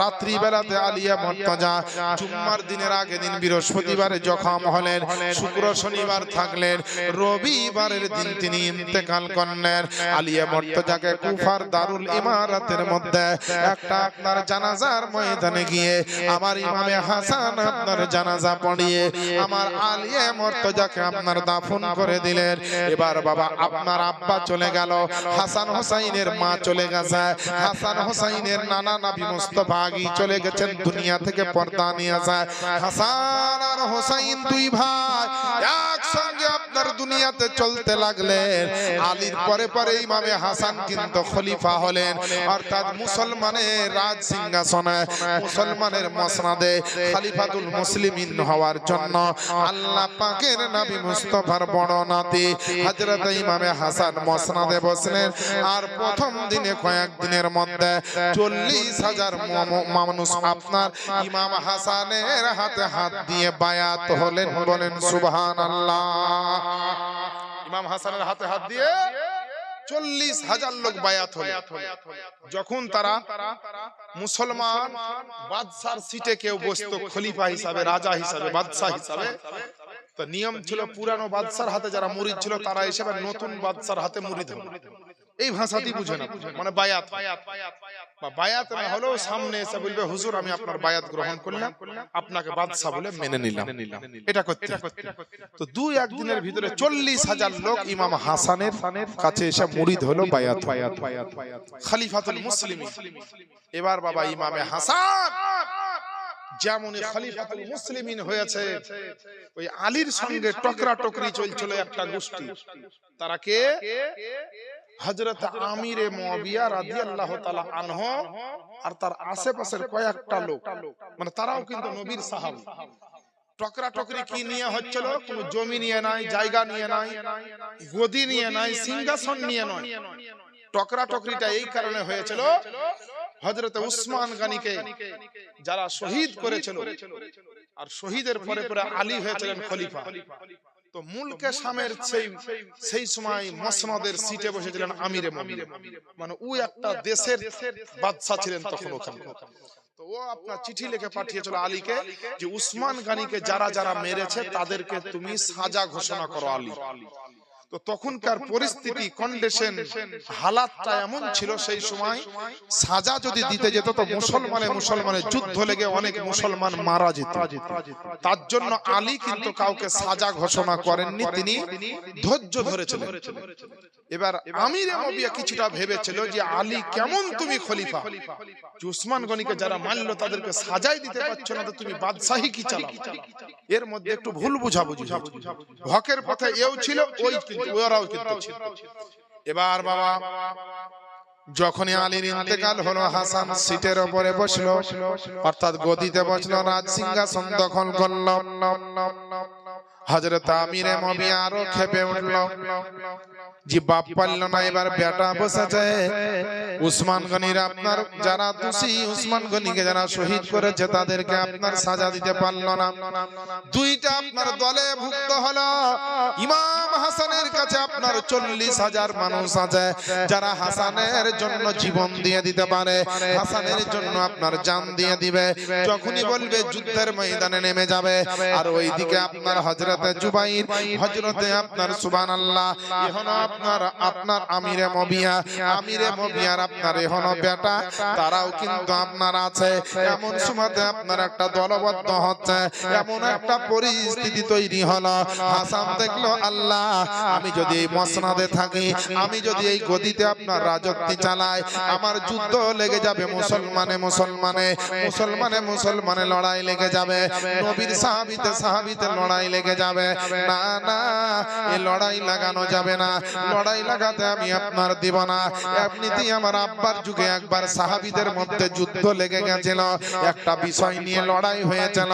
রাত্রি বেলাতে আলিয়া মুর্তজা জুম্মার দিনের আগে দিন বৃহস্পতিবারে জখম হলেন শুক্র শনিবার থাকলেন রবিবারের দিন তিনি ইন্তেকাল করলেন আলিয়া মুর্তজাকে কুফার দারুল ইমারাতের মধ্যে একটা আপনার জানাজার ময়দানে গিয়ে আমার ইমামে হাসান আপনার জানাজা পড়িয়ে আমার আলিয়া মুর্তজাকে আপনার দাফন করে দিলেন এবার বাবা আপনার আব্বা চলে গেল হাসান হোসাইনের মা চলে গেছে হাসান হোসাইনের নানা নবী মুস্তাফা আগেই চলে গেছেন দুনিয়া থেকে পর্দা নিয়ে যায় হাসান আর হোসাইন দুই ভাই একসঙ্গে আপনার দুনিয়াতে চলতে লাগলেন আলীর পরে পরে ইমামে হাসান কিন্তু খলিফা হলেন অর্থাৎ মুসলমানের রাজ সিংহাসনে মুসলমানের মসনদে খলিফাতুল মুসলিমিন হওয়ার জন্য আল্লাহ পাকের নবী মুস্তাফার বড় নাতি হযরত ইমামে হাসান মসনদে বসলেন। আর প্রথম দিনে কয়েকদিনের মধ্যে 40,000 মানুষ আপনার ইমাম হাসানের হাতে হাত দিয়ে বায়াত হলেন। বলেন সুবহানাল্লাহ। ইমাম হাসানের হাতে হাত দিয়ে 40,000 লোক বায়াত হলেন। যখন তারা মুসলমান বাদশার সিটে কেউ বসতো খলিফা হিসাবে, রাজা হিসাবে, বাদশা হিসাবে, তো নিয়ম ছিল পুরানো বাদশার হাতে যারা মুরিদ ছিল তারা হিসেবে নতুন বাদশার হাতে মুরিদ হবে। এই ভাষাতেই বুঝে না, মানে বায়াত বা বায়াত না হলেও সামনে এসে বলবে হুজুর আমি আপনার বায়াত গ্রহণ করলাম, আপনাকে বাদশা বলে মেনে নিলাম। এটা করতে তো 2-1 দিনের ভিতরে 40,000 লোক ইমাম হাসানের কাছে এসে মুরিদ হলো, বায়াত খলিফাতুল মুসলিমিন। এবার বাবা ইমামে হাসান যেমন খলিফাতুল মুসলিমিন হয়েছে, ওই আলীর সঙ্গে টকরা টকরি চলছিল একটা গোষ্ঠী। তারা কে? হযরত আমিরে মুয়াবিয়া রাদিয়াল্লাহু তাআলা আনহু আর তার আশেপাশের কয়েকটা লোক, মানে তারাও কিন্তু নবীর সাহাবী। টকরা টকরি কি নিয়ে হচ্ছিল? কোনো জমি নিয়ে নাই, জায়গা নিয়ে নাই, গদি নিয়ে নাই, সিংহাসন নিয়ে নয়। টকরা টকরিটা এই কারণে হয়েছিল, হযরত উসমান গনিকে যারা শহীদ করেছিল, আর শহীদের পরে পরে আলী হয়েছিলেন খলিফা। তো মুলকে শামের সেই সময় মসনদের সিটে বসেছিলেন আমিরে মুমিনিন, মানে ওই একটা দেশের বাদশা ছিলেন তখন ওখানে। তো ও আপনার চিঠি লিখে পাঠিয়েছিল আলীকে যে উসমান গনিকে যারা যারা মেরেছে তাদেরকে তুমি সাজা ঘোষণা করো আলী। তো তখনকার পরিস্থিতি, কন্ডিশন, হালাতটা এমন ছিল সেই সময় সাজা যদি দিতে যেত তো মুসলমানের যুদ্ধ লেগে অনেক মুসলমান মারা যেত। তার জন্য আলী কিন্তু কাউকে সাজা ঘোষণা করেননি, তিনি ধৈর্য ধরেছিলেন। এবার আমিরে মুয়াবিয়া কিছুটা ভেবেছিল যে আলী কেমন তুমি খলিফা, যে উসমান গনিকে যারা মারলো তাদেরকে সাজাই দিতে পারছো না, তো তুমি বাদশাহী কি চালাও? এর মধ্যে একটু ভুল বুঝাবুঝি, হকের পথে এও ছিল, ওই ওরাও কিন্তু ছিল। এবার বাবা যখনই আলীর ইন্তেকাল হলো, হাসান সিটের উপরে বসলো, অর্থাৎ গদিতে বসলো, রাজ সিংহাসন দখল করলো। হযরত আমিরে মুয়াবিয়া আরো ক্ষেপে উঠল, জি বাপ পারল না, এবার বেটা বসেছে। উসমান গনির আপনার যারা দোষী, উসমান গনিকে যারা শহীদ করেছে তাদেরকে আপনার সাজা দিতে পারল না। দুইটা আপনার দলে ভুক্ত হলো। ইমাম হাসানের কাছে আপনার 40,000 মানুষ আছে যারা হাসানের জন্য জীবন দিয়ে দিতে পারে, হাসানের জন্য আপনার জান দিয়ে দিবে, যখনই বলবে যুদ্ধের ময়দানে নেমে যাবে। আর ওইদিকে আপনার হযরতে জুবাইর, হযরতে আপনার সুবহানাল্লাহ, এখনো আপনার আমিরে মুয়াবিয়ার আপনার এখনো বেটা, তারাও কিন্তু আপনার আছে। এমন সময়তে আপনার একটা দলবদ্ধ হচ্ছে, এমন একটা পরিস্থিতি তৈরি হলো। হাসান দেখলো আল্লাহ, আমি যদি এই মসনদে থাকি, আমি যদি এই গদিতে আপনার রাজত্ব চালাই, আমার যুদ্ধ লেগে যাবে, মুসলমানে লড়াই লেগে যাবে, নবীর সাহাবীতে লড়াই লেগে যাবে। না না, এই লড়াই লাগানো যাবে না, লড়াই লাগাতে আমি আপনার দিব না। এমনিতেই আমার আব্বার যুগে একবার সাহাবীদের মধ্যে যুদ্ধ লেগে গেছিল, একটা বিষয় নিয়ে লড়াই হয়েছিল,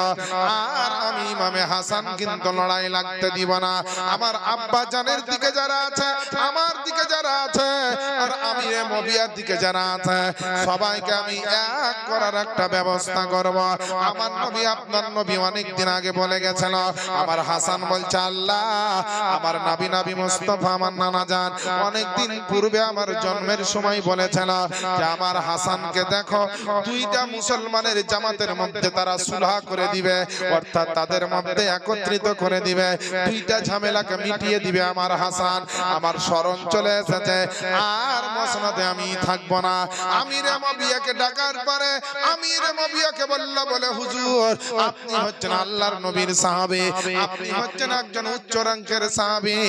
আর আমি ইমামে হাসান কিন্তু লড়াই লাগতে দিব না। আমার আব্বা জানের দিকে যারা আছে, আমার দিকে যারা আছে, আর আমিরে মুয়াবিয়ার দিকে যারা আছে, সবাইকে আমি এক করার একটা ব্যবস্থা করব। আমার নবী, আপনার নবী অনেক দিন আগে বলে গেছিল। আমার হাসান বলছে আল্লাহ, আমার নবী মুস্তাফা, আমার নানা জান অনেকদিন পূর্বে আমার জন্মের সময় বলেছিল যে আমার হাসানকে দেখো, দুইটা মুসলমানের জামাতের মধ্যে তারা সুলহ করে দিবে, অর্থাৎ তাদের মধ্যে একত্রিত করে দিবে, দুইটা ঝামেলাকে মিটিয়ে দিবে আমার হাসান। আমার স্মরণ চলে এসেছে, আর মসনদে আমি থাকবো না। আমিরে মুয়াবিয়াকে ডাকার পরে আমিরে মুয়াবিয়াকে বলে হুজুর, আপনি হচ্ছেন আল্লাহর নবীর সাহাবী, আপনি হচ্ছেন একজন উচ্চ রাঙ্কের সাহাবী,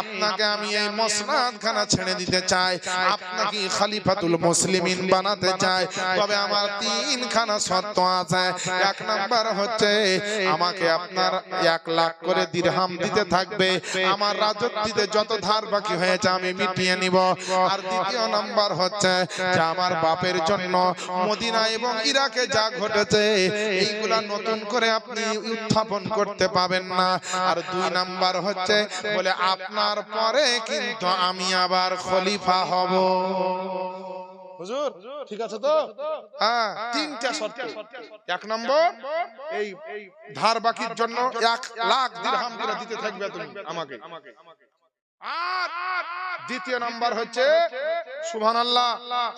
আপনাকে আমি এই মসনদ খানা ছেড়ে দিতে চাই, আপনাকে খলিফাতুল মুসলিমিন বানাতে চাই। তবে আমার 3খানা শর্ত আছে। 1 নাম্বার হচ্ছে আমাকে আপনার 1 লাখ করে দিরহাম দিতে থাকবে, আমার রাজত্বতে যত ধার বাকি হয়েছে আমি মিটিয়ে নিব। আর দ্বিতীয় নাম্বার হচ্ছে যে আমার বাপের জন্য মদিনা এবং ইরাকে যা ঘটেছে এইগুলা নতুন করে আপনি উত্থাপন করতে পাবেন না। আর 2 নাম্বার হচ্ছে বলে আপনার পরে কিন্তু আমি আবার খলিফা হব। হুজুর ঠিক আছে তো? হ্যাঁ, 3টা শর্ত। 1 নম্বর, এই ধার বাকির জন্য 1 লাখ দিরহাম করে দিতে থাকবে তুমি আমাকে। আর দ্বিতীয় নাম্বার হচ্ছে সুবহানাল্লাহ,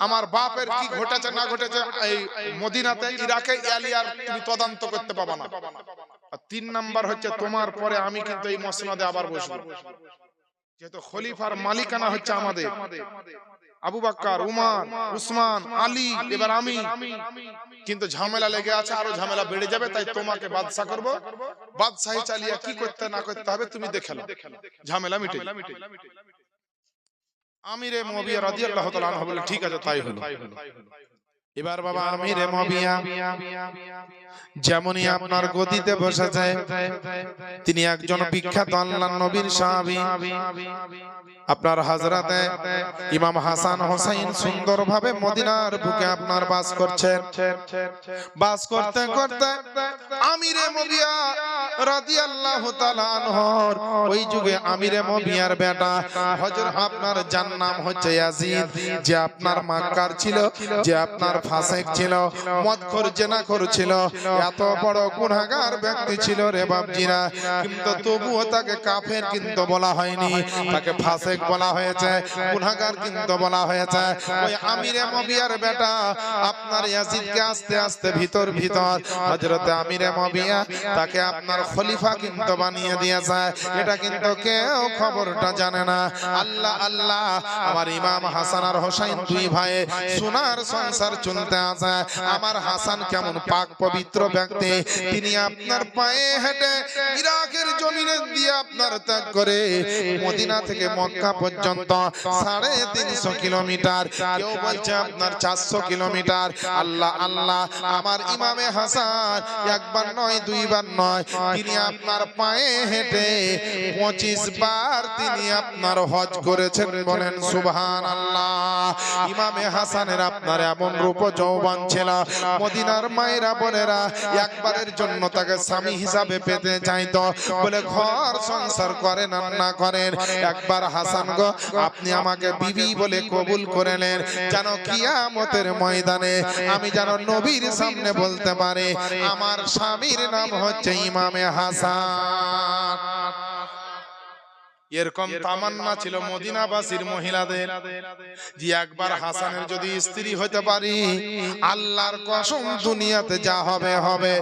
আমার বাপের কি ঘটেছে না ঘটেছে এই মদিনাতে ইরাকে এলিয়ার তুমি তদন্ত করতে পাবা না। আর 3 নাম্বার হচ্ছে তোমার পরে আমি কিন্তু এই মসনদে আবার বসবো, যেহেতু খলিফার মালিকানা হচ্ছে আমাদের, আবু বকর, উমর, উসমান, আলী, এবার আমি। কিন্তু ঝামেলা লেগে আছে, আরো ঝামেলা বেড়ে যাবে, তাই তোমাকে বাদশা করব। বাদশাহী চালিয়ে কি করতে না করতে হবে তুমি দেখে নাও, ঝামেলা মিটে যাবে। আমিরে মুয়াবিয়া রাদিয়াল্লাহু তাআলা আনহু বলে ঠিক আছে তাই হলো। এবার বাবা আমিরে মুয়াবিয়া যেমনই আপনার গদিতে বসেছে, তিনি একজন বিখ্যাত আল্লাহর নবীর সাহাবী। আপনার হযরতে ইমাম হাসান হোসেন সুন্দরভাবে মদিনার বুকে আপনার বাস করছেন। বাস করতে করতে আমিরে মুয়াবিয়া রাদিয়াল্লাহু তাআলা আনহুর ওই যুগে আমিরে মুয়াবিয়ার বেটা হযরত আপনার যার নাম হচ্ছে ইয়াজিদ, যে আপনার মক্কার ছিল, যে আপনার ফাসিক ছিল, মদখোর জেনাখোর ছিল, এত বড় গুনাহগার ব্যক্তি ছিল রে বাপজিরা, কিন্তু তবুও তাকে কাফের কিন্তু বলা হয়নি, তাকে ফাসিক বলা হয়েছে, গুনাহগার কিন্তু বলা হয়েছে। ওই আমিরে মুয়াবিয়ার বেটা আপনার ইয়াজিদকে আস্তে আস্তে ভিতর হযরতে আমিরে মুয়াবিয়া তাকে আপনার খলিফা কিন্তু বানিয়ে দিয়েছে। এটা কিন্তু কেউ খবরটা জানে না। আল্লাহ আল্লাহ, আমার ইমাম হাসান আর হোসেন দুই ভাই সোনার সংসার চলতে আছে। আমার হাসান কেমন পাক পবিত্র ব্যক্তি, তিনি আপনার পায়ে হেঁটে ইরাকের জমিনে দিয়ে আপনার ত্যাগ করে মদিনা থেকে মক্কা পর্যন্ত 350 কিলোমিটার, কেউ বলছে আপনার 400 কিলোমিটার। আল্লাহ আল্লাহ, আমার ইমামে হাসান একবার নয় দুইবার নয়, তিনি আপনার পায়ে হেঁটে 25 বার তিনি আপনার হজ করেছেন। বলেন সুবহানাল্লাহ। ইমামে হাসানের আপনার এমন রূপ যৌবন ছিল, মদিনার মায়েরা বোনেরা একবারের জন্য তাকে স্বামী হিসাবে পেতে চাইতো, বলে ঘর সংসার করেন আর না করেন, একবার হাসান গো আপনি আমাকে বিবি বলে কবুল করে নেন, যেন কিয়ামতের ময়দানে আমি যেন নবীর সামনে বলতে পারি আমার স্বামীর নাম হচ্ছে ইমামে হাসান। এরকম তামান্না ছিল মদিনাবাসীর মহিলাদের, যে একবার হাসানের যদি স্ত্রী হতে পারি, আল্লাহর কসম দুনিয়াতে যা হবে হবে,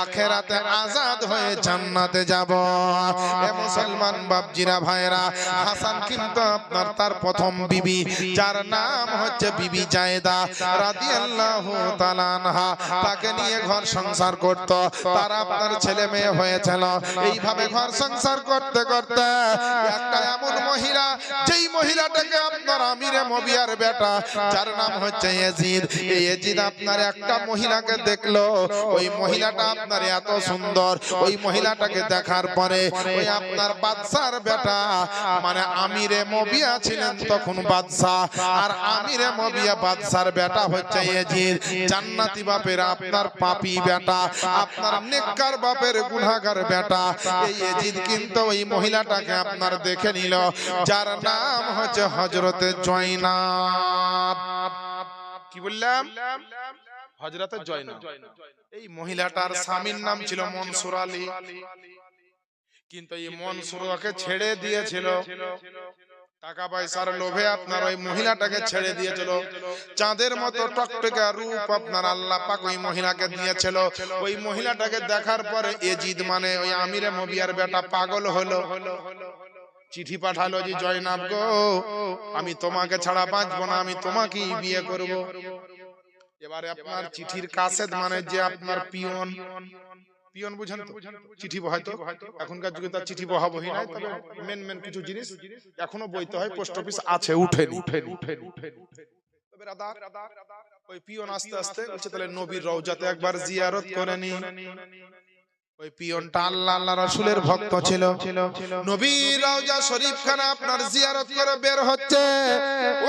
আখেরাতে আজাদ হয়ে জান্নাতে যাব। এ মুসলমান বাপজিরা ভাইরা, হাসান কিন্তু আপনার তার প্রথম বিবি, যার নাম হচ্ছে বিবি জায়েদা রাদিয়াল্লাহু তাআলা আনহা, তাকে নিয়ে ঘর সংসার করত। তার আপনার ছেলে মেয়ে হয়েছিল। এইভাবে ঘর সংসার করতে করতে একটা এমন মহিলা, যেই মহিলাটাকে আপনার আমিরে মুয়াবিয়ার বেটা, যার নাম হচ্ছে ইয়াজিদ, এই ইয়াজিদ আপনার একটা মহিলাকে দেখলো। ওই মহিলাটা আপনার এত সুন্দর, ওই মহিলাটাকে দেখার পরে ওই আপনার বাদশার বেটা, মানে আমিরে মুয়াবিয়া ছিলেন তখন বাদশা, আর আমিরে মুয়াবিয়া বাদশার বেটা হচ্ছে ইয়াজিদ, জান্নাতি বাপের আপনার পাপী বেটা, আপনার নেককার বাপের গুনাহগার বেটা। এই ইয়াজিদ কিন্তু ওই মহিলাটাকে আপনার দেখে নিল, যার নাম হচ্ছে হযরতে জয়নাব। কি বললাম? হযরতে জয়নাব। এই মহিলাটার স্বামীর নাম ছিল মনসুর আলী, কিন্তু এই মনসুরকে ছেড়ে দিয়েছিল টাকা পয়সার লোভে, আপনার ওই মহিলাটাকে ছেড়ে দিয়েছিল। চাঁদের মতো টকটকে রূপ আপনার আল্লাহ পাক ওই মহিলাকে দিয়েছিল। ওই মহিলাটাকে দেখার পরে ইয়াজিদ মানে ওই আমিরে মুয়াবিয়ার বেটা পাগল হলো, চিঠি পাঠালো যে জয়নাব গো, আমি তোমাকে ছাড়া বাঁচবো না, আমি তোমাকেই বিয়ে করব। এবারে আপনার চিঠির কাসেদ মানে যে আপনার পিয়ন, পিয়ন বুঝেন তো, চিঠি বহাইতো। এখনকার যুগে তার চিঠি বহাবহি নাই, তবে মেন কিছু জিনিস এখনো বইতে হয়, পোস্ট অফিস আছে, উঠেনি। ওই পিয়ন আস্তে আস্তে বলছে তাহলে নবীর রওজাতে একবার জিয়ারত করে নি। ওই পিয়নটা আল্লাহ আল্লাহ রাসূলের ভক্ত ছিল। নবীর রওজা শরীফখানা আপনার জিয়ারত করে বের হচ্ছে,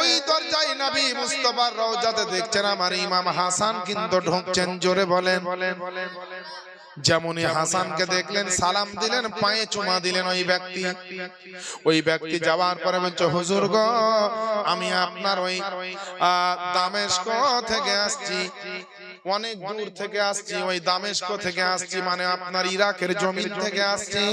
ওই দরজায় নবী মুস্তাফার রওজাতে দেখছেন আমার ইমাম হাসান কিন্তু ঢুকছেন। জোরে বলেন। যেমনই হাসানকে দেখলেন সালাম দিলেন, পায়ে চুমা দিলেন ওই ব্যক্তি যাওয়ার পরে বলছে, হুজুর গো আমি আপনার ওই দামেস্ক থেকে আসছি, অনেক দূর থেকে আসছি, ওই দামেস্ক থেকে আসছি, মানে আপনার ইরাকের জমিন থেকে আসছি,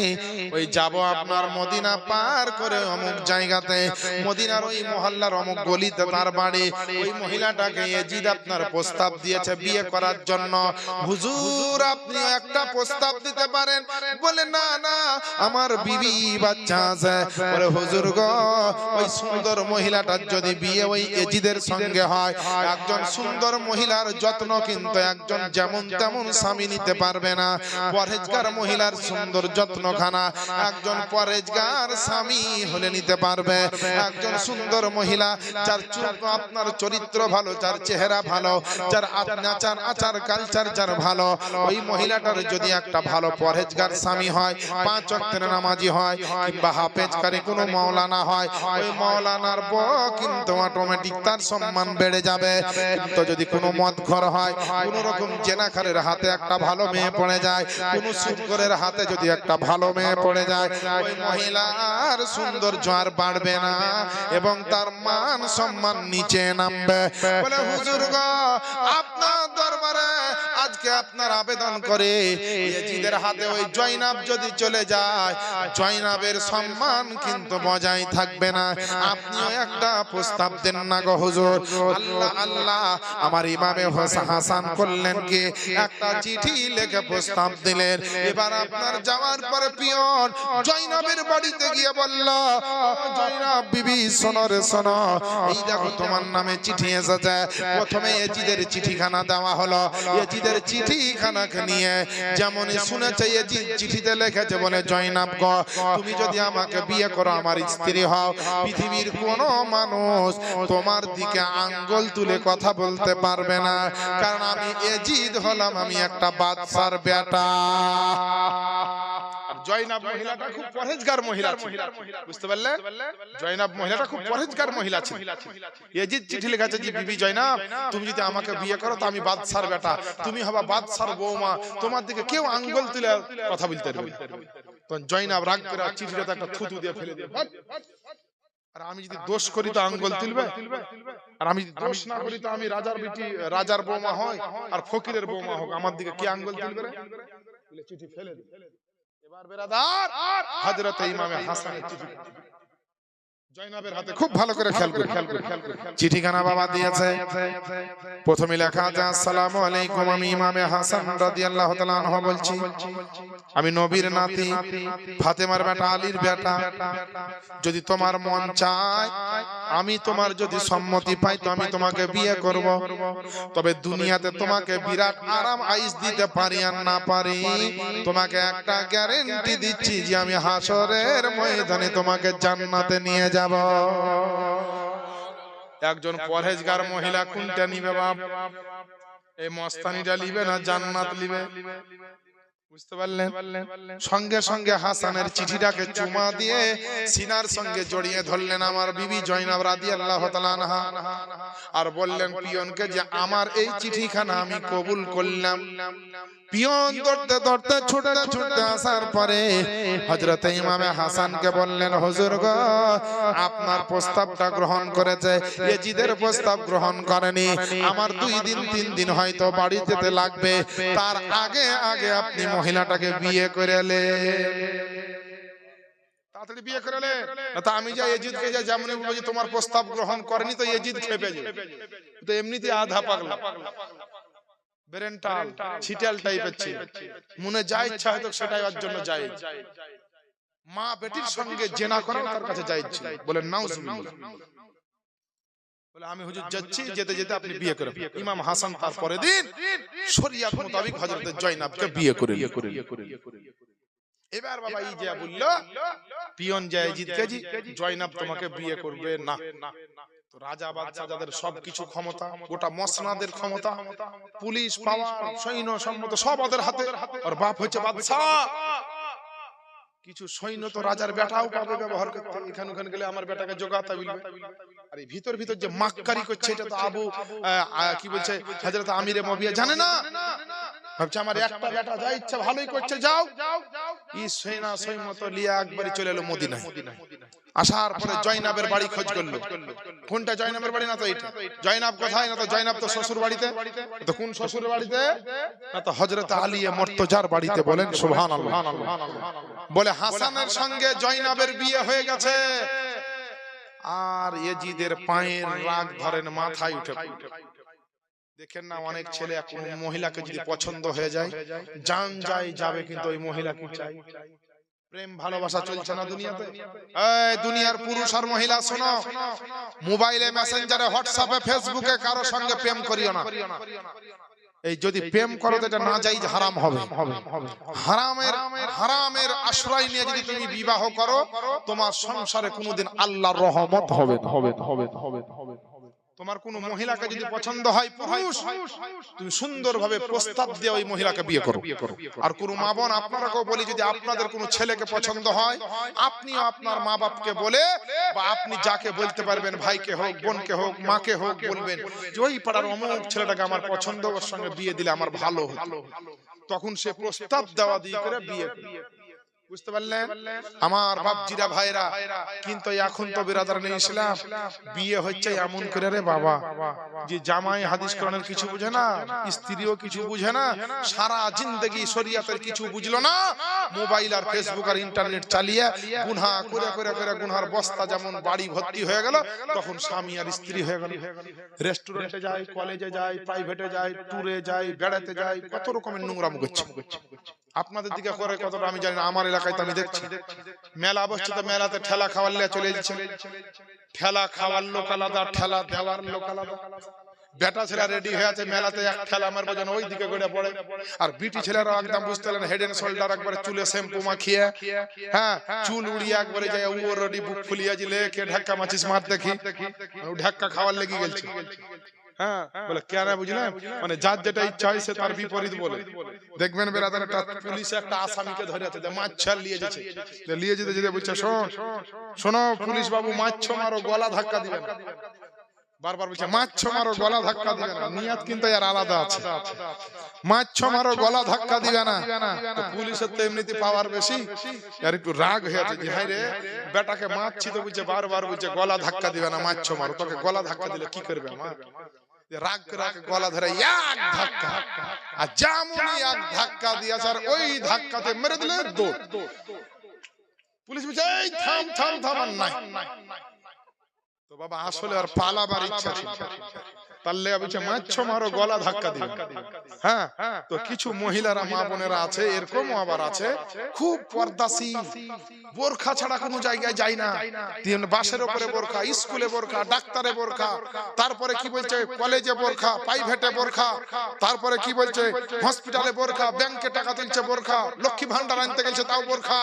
ওই যাব আপনার মদিনা পার করে অমুক জায়গাতে, মদিনার ওই মহল্লার অমুক গলিতে তার বাড়ি। ওই মহিলাটাকে ইয়াজিদ আপনার প্রস্তাব দিয়েছে বিয়ে করার জন্য, হুজুর আপনি একটা প্রস্তাব দিতে পারেন? বলে না না আমার বিবি বাচ্চা আছে। বলে হুজুর গো ওই সুন্দর মহিলাটার যদি বিয়ে ওই ইয়াজিদের সঙ্গে হয়, একজন সুন্দর মহিলার যত্ন কিন্তু একজন যেমন তেমন স্বামী নিতে পারবে না। পরহেজগার মহিলার সুন্দর যত্নখানা একজন পরহেজগার স্বামী হলে নিতে পারবে। একজন সুন্দর মহিলা যার আপনার চরিত্র ভালো, যার চেহারা ভালো, যার আচার কালচার যার ভালো, ওই মহিলাটার যদি একটা ভালো পরহেজগার স্বামী হয়, 5 ওয়াক্তের নামাজি হয়, কিংবা হাফেজকারী কোনো মাওলানা হয়, ওই মাওলানার বউ কিন্তু অটোমেটিক তার সম্মান বেড়ে যাবে। কিন্তু যদি কোনো মদখোর হয়, কোন রকম জেনাখারের হাতে একটা ভালো মেয়ে পড়ে যায়, কোন সুদখোরের হাতে যদি একটা ভালো মেয়ে পড়ে যায়, ওই মহিলার সৌন্দর্য আর বাড়বে না এবং তার মান সম্মান নিচে নামবে। বলে হুজুর গো আপনার দরবারে আজকে আপনার আবেদন করে ইয়াজিদের হাতে ওই জয়নাব যদি চলে যায়, জয়নাবের সম্মান কিন্তু বজায় থাকবে না, আপনিও একটা প্রস্তাব দেন না গো হুজুর। আল্লাহ আল্লাহ আমার ইমামে হাসান করলেন কি একটা চিঠি লিখে প্রস্তাব দিলেন। এবার আপনার যাওয়ার পরে পিয়ন জয়নাবের বাড়িতে গিয়ে বলল, জয়নাব বিবি শোনো রে শোনো, এই দেখো তোমার নামে চিঠি এসেছে। প্রথমে ইয়াজিদের চিঠিখানা দেওয়া হলো। ইয়াজিদের চিঠিখানাকে নিয়ে যেমনই শুনেছে ইয়াজিদ চিঠিতে লিখেছে, বলে জয়নাব গো তুমি যদি আমাকে বিয়ে করো, আমার স্ত্রী হও, পৃথিবীর কোনো মানুষ তোমার দিকে আঙ্গুল তুলে কথা বলতে পারবে না, কারণ আমি ইয়াজিদ হলাম, আমি একটা বাদশার বেটা। জয়নাব মহিলাটা খুব পরহেজগার মহিলা ছিল, বুঝতে পারলে? জয়নাব মহিলাটা খুব পরহেজগার মহিলা ছিল। ইয়াজিদ চিঠি লিখেছে যে বিবি জয়নাব তুমি যদি আমাকে বিয়ে করো তো আমি বাদশার বেটা, তুমি হবা বাদশার বৌমা, তোমার দিকে কেউ আঙ্গুল তুলে কথা বলতে পারবে। তখন জয়নাব রাগ করে চিঠিটাতে একটা থুতু দিয়ে ফেলে দিয়ে, আর আমি যদি দোষ করি তো আঙ্গুল তুলবে, আর আমি যদি দোষ না করি তো আমি রাজার বেটি, রাজার বৌমা হয় আর ফকিরের বৌমা হোক, আমার দিকে কে আঙ্গুল তুলবে রে? বলে চিঠি ফেলে দে। এবার বেরাদার হযরত ইমামে হাসানের চিঠি জয়নাবের হাতে খুব ভালো করে খেয়াল করে চিঠিখানা বাবা দিয়েছে। প্রথমে লেখা আছে, আসসালামু আলাইকুম, আমি ইমামে হাসান রাদিয়াল্লাহু তাআলা আনহু বলছি, আমি নবীর নাতি ফাতেমার বেটা আলীর বেটা। যদি তোমার মন চায়, আমি তোমার যদি সম্মতি পাই তো আমি তোমাকে বিয়ে করব। তবে দুনিয়াতে তোমাকে বিরাট আরাম আইস দিতে পারি আর না পারি, তোমাকে একটা গ্যারান্টি দিচ্ছি যে আমি হাসরের ময়দানে তোমাকে জান্নাতে নিয়ে যাব। একজন পরহেজগার মহিলা কোনটা নিবে বাপ? এই মস্তানিটা নিবে না জান্নাত নিবে? বুঝতে পারলেন? সঙ্গে সঙ্গে হাসানের চিঠিটাকে চুমা দিয়ে সিনার সঙ্গে জড়িয়ে ধরলেন আমার বিবি জয়নাব রাদিয়াল্লাহু তাআলা আনহা, আর বললেন পিয়নকে যে আমার এই চিঠিখানা আমি কবুল করলাম। পিয়ন ধরতে ধরতে ছুটতে ছুটতে আসার পরে হযরত ইমামে হাসানকে বললেন, হুজুর গো আপনার প্রস্তাবটা গ্রহণ করেছে, ইয়াজিদের প্রস্তাব গ্রহণ করেনি। আমার 2 দিন 3 দিন হয়তো বাড়ি যেতে লাগবে, তার আগে আগে আপনি মহিলাটাকে বিয়ে করেলে, তাড়াতাড়ি বিয়ে করেলে না তো আমি যাই ইয়াজিদকে যাই যেমন বলবো যে তোমার প্রস্তাব গ্রহণ করেনি, তো ইয়াজিদ খেপে যাবে। তো এমনিতে আধা পাগলা, বেরেন্টাল ছিটাল টাইপের ছিল, মনে যা ইচ্ছা হয়তো সেটাই ওর জন্য যায়। মা বেটির সঙ্গে জেনা করা তার কাছে যায় ছিল। বলেন নাউজুবিল্লাহ। বলে আমি হুজুর যাচ্ছি, যেতে যেতে আপনি বিয়ে করেন। ইমাম হাসান তার পরের দিন শরিয়ত মোতাবেক হযরত জয়নাবকে বিয়ে করে। এবার বাবা এই যে বলল পিয়ন ইয়াজিদকে জি জয়নাব তোমাকে বিয়ে করবে না। তো রাজা বাদশা যাদের সবকিছু ক্ষমতা, গোটা মসনাদের ক্ষমতা, পুলিশ পাওয়ার, সৈন্য সম্মত সব ওদের হাতে, আর বাপ হচ্ছে বাদশা। কিছু সৈন্য তো রাজার বেটাও পাবে ব্যবহার করতে, এখানে ওখানে গেলে আমার বেটাকে জোগাতে বলবে। আর এই ভিতর ভিতর যে মাক্কারি করছে, এটা তো আবু কি বলছে হযরত আমিরে মুয়াবিয়া জানে না, ভাবছে আমার একটা বেটা যা ইচ্ছা ভালোই করছে, যাও। এই সেনা সৈন্য লিয়া একবারই চলে এলো মদিনায়। আসার পরে জয়নাবের বাড়ি খোঁজ করলো। কোনটা জয়নাবের বাড়ি? না তো এটা। জয়নাব কোথায়? না তো জয়নাব তো শ্বশুর বাড়িতে। তো কোন শ্বশুর বাড়িতে? না তো হযরত আলী মুর্তজার বাড়িতে। বলেন সুবহানাল্লাহ। বলে হাসানের সঙ্গে জয়নাবের বিয়ে হয়ে গেছে। আর ইয়াজিদের পায়ের রাগ ধরেন মাথায় উঠে। দেখেন না, অনেক ছেলে কোন মহিলাকে যদি পছন্দ হয়ে যায়, জান যায় যাবে, কিন্তু ওই মহিলাকে চাই। প্রেম ভালোবাসা চলছে না দুনিয়াতে। এই দুনিয়ার পুরুষ আর মহিলা শোনো, মোবাইলে, মেসেঞ্জারে, হোয়াটসঅ্যাপে, ফেসবুকে কারো সঙ্গে প্রেম করিও না। এই যদি প্রেম করো তো এটা নাজায়েজ হারাম হবে। হারামের আশ্রয় নিয়ে যদি তুমি বিবাহ করো, তোমার সংসারে কোনোদিন আল্লাহর রহমত হবে না। তোমার কোন মহিলাকে যদি পছন্দ হয় পুরুষ, তুমি সুন্দরভাবে প্রস্তাব দিয়ে ওই মহিলাকে বিয়ে করো। আর কোন মা বোন, আপনারাকেও বলি, যদি আপনাদের কোন ছেলেকে পছন্দ হয়, আপনিও আপনার মা বাপকে বলে, বা আপনি যাকে বলতে পারবেন, ভাইকে হোক, বোনকে হোক, মাকে হোক, বলবেন যে ওই পাড়ার অমুক ছেলেটাকে আমার পছন্দ, ওর সঙ্গে বিয়ে দিলে আমার ভালো হতো। তখন সে প্রস্তাব দেওয়া দিয়ে করে বিয়ে। বুঝতে পারলেন আমার বাপজিরা ভাইরা? কিন্তু এখন তো বিরাদরান ইসলাম বিয়ে হচ্ছে এমন করে রে বাবা, যে জামাই হাদিস কোরআনের কিছু বুঝে না, স্ত্রীও কিছু বুঝে না, সারা জিন্দেগি শরীয়তের কিছু বুঝলো না, মোবাইল আর ফেসবুক আর ইন্টারনেট চালিয়ে গুনাহ করে করে করে গুনার বস্তা যেমন বাড়ি ভর্তি হয়ে গেল, তখন স্বামী আর স্ত্রী হয়ে গেল। রেস্টুরেন্টে যায়, কলেজে যায়, প্রাইভেটে যায়, ট্যুরে যায়, বেড়াতে যায়, কত রকমের নোংরাম করছে। আপনাদের দিকে করে কতটা আমি জানি না, আমার এলাকায় তো আমি দেখছি মেলা বসছে, তো মেলাতে ঠেলা খাওয়ার লিয়ে চলে যাচ্ছে। ঠেলা খাওয়ার লোক আলাদা, ঠেলা দেওয়ার লোক আলাদা। বেটা ছেলে রেডি হয়ে আছে মেলাতে, এক ঠেলা মারবে যেন ওই দিকে গড়ে পড়ে। আর বিটি ছেলেরা একদম বুঝতে পারলেন হেড এন্ড শোল্ডার একবারে চুলে শ্যাম্পু মাখিয়ে, হ্যাঁ, চুল উড়িয়ে একবারে যায় ও রেডি, বুক ফুলিয়ে জিলে কে ধাক্কা মাছিস মার দেখি, ও ধাক্কা খাওয়ার লেগে গেছে। হ্যাঁ, বলে কেন বুঝলেন, মানে যার যেটা ইচ্ছা হয় সে তার বিপরীত বলে। দেখবেন বেরাদার একটা পুলিশ একটা আসামিকে ধরে আছে, মাছ নিয়ে যেতে যেতে বলছে, শোনো পুলিশ বাবু, মাছ মারো, গলা ধাক্কা দিবেন। বারবার বলছে মাছ মারো, গলা ধাক্কা দিবে না। নিয়ত কিন্তু এর আলাদা আছে, মাছ মারো, গলা ধাক্কা দিবে না। তো পুলিশের তো এমনিতে পাওয়ার বেশি, আর একটু রাগ হয়ে আছে যে হাই রে বেটাকে মারছি, তো বুঝছে বারবার বুঝছে গলা ধাক্কা দিবে না, মাছ মারো। তোকে গলা ধাক্কা দিলে কি করবে আমার? রাগ রাগ গলা ধরে এক ধাক্কা, আর যেমনই এক ধাক্কা দিয়েছে, আর ওই ধাক্কাতে মেরে দিলে দৌড়। পুলিশ বলছে এই থাম থাম থাম, আর নাই। তো বাবা আসলে আর পালাবার ইচ্ছা ছিল, পারলে বলছে মাছ মারো, গলা ধাক্কা দিবে। হ্যাঁ, তো কিছু মহিলারা, মা বোনেরা আছে, এরকম আবার আছে খুব পর্দাশীল, বোরখা ছাড়া কোনো জায়গায় যায় না। বাসের উপরে বোরখা, স্কুলে বোরখা, ডাক্তারে বোরখা, তারপরে কি বলছে কলেজে বোরখা, প্রাইভেটে বোরখা, তারপরে কি বলছে হসপিটালে বোরখা, ব্যাংকে টাকা তুলছে বোরখা, লক্ষ্মী ভান্ডার আনতে গেছে তাও বোরখা।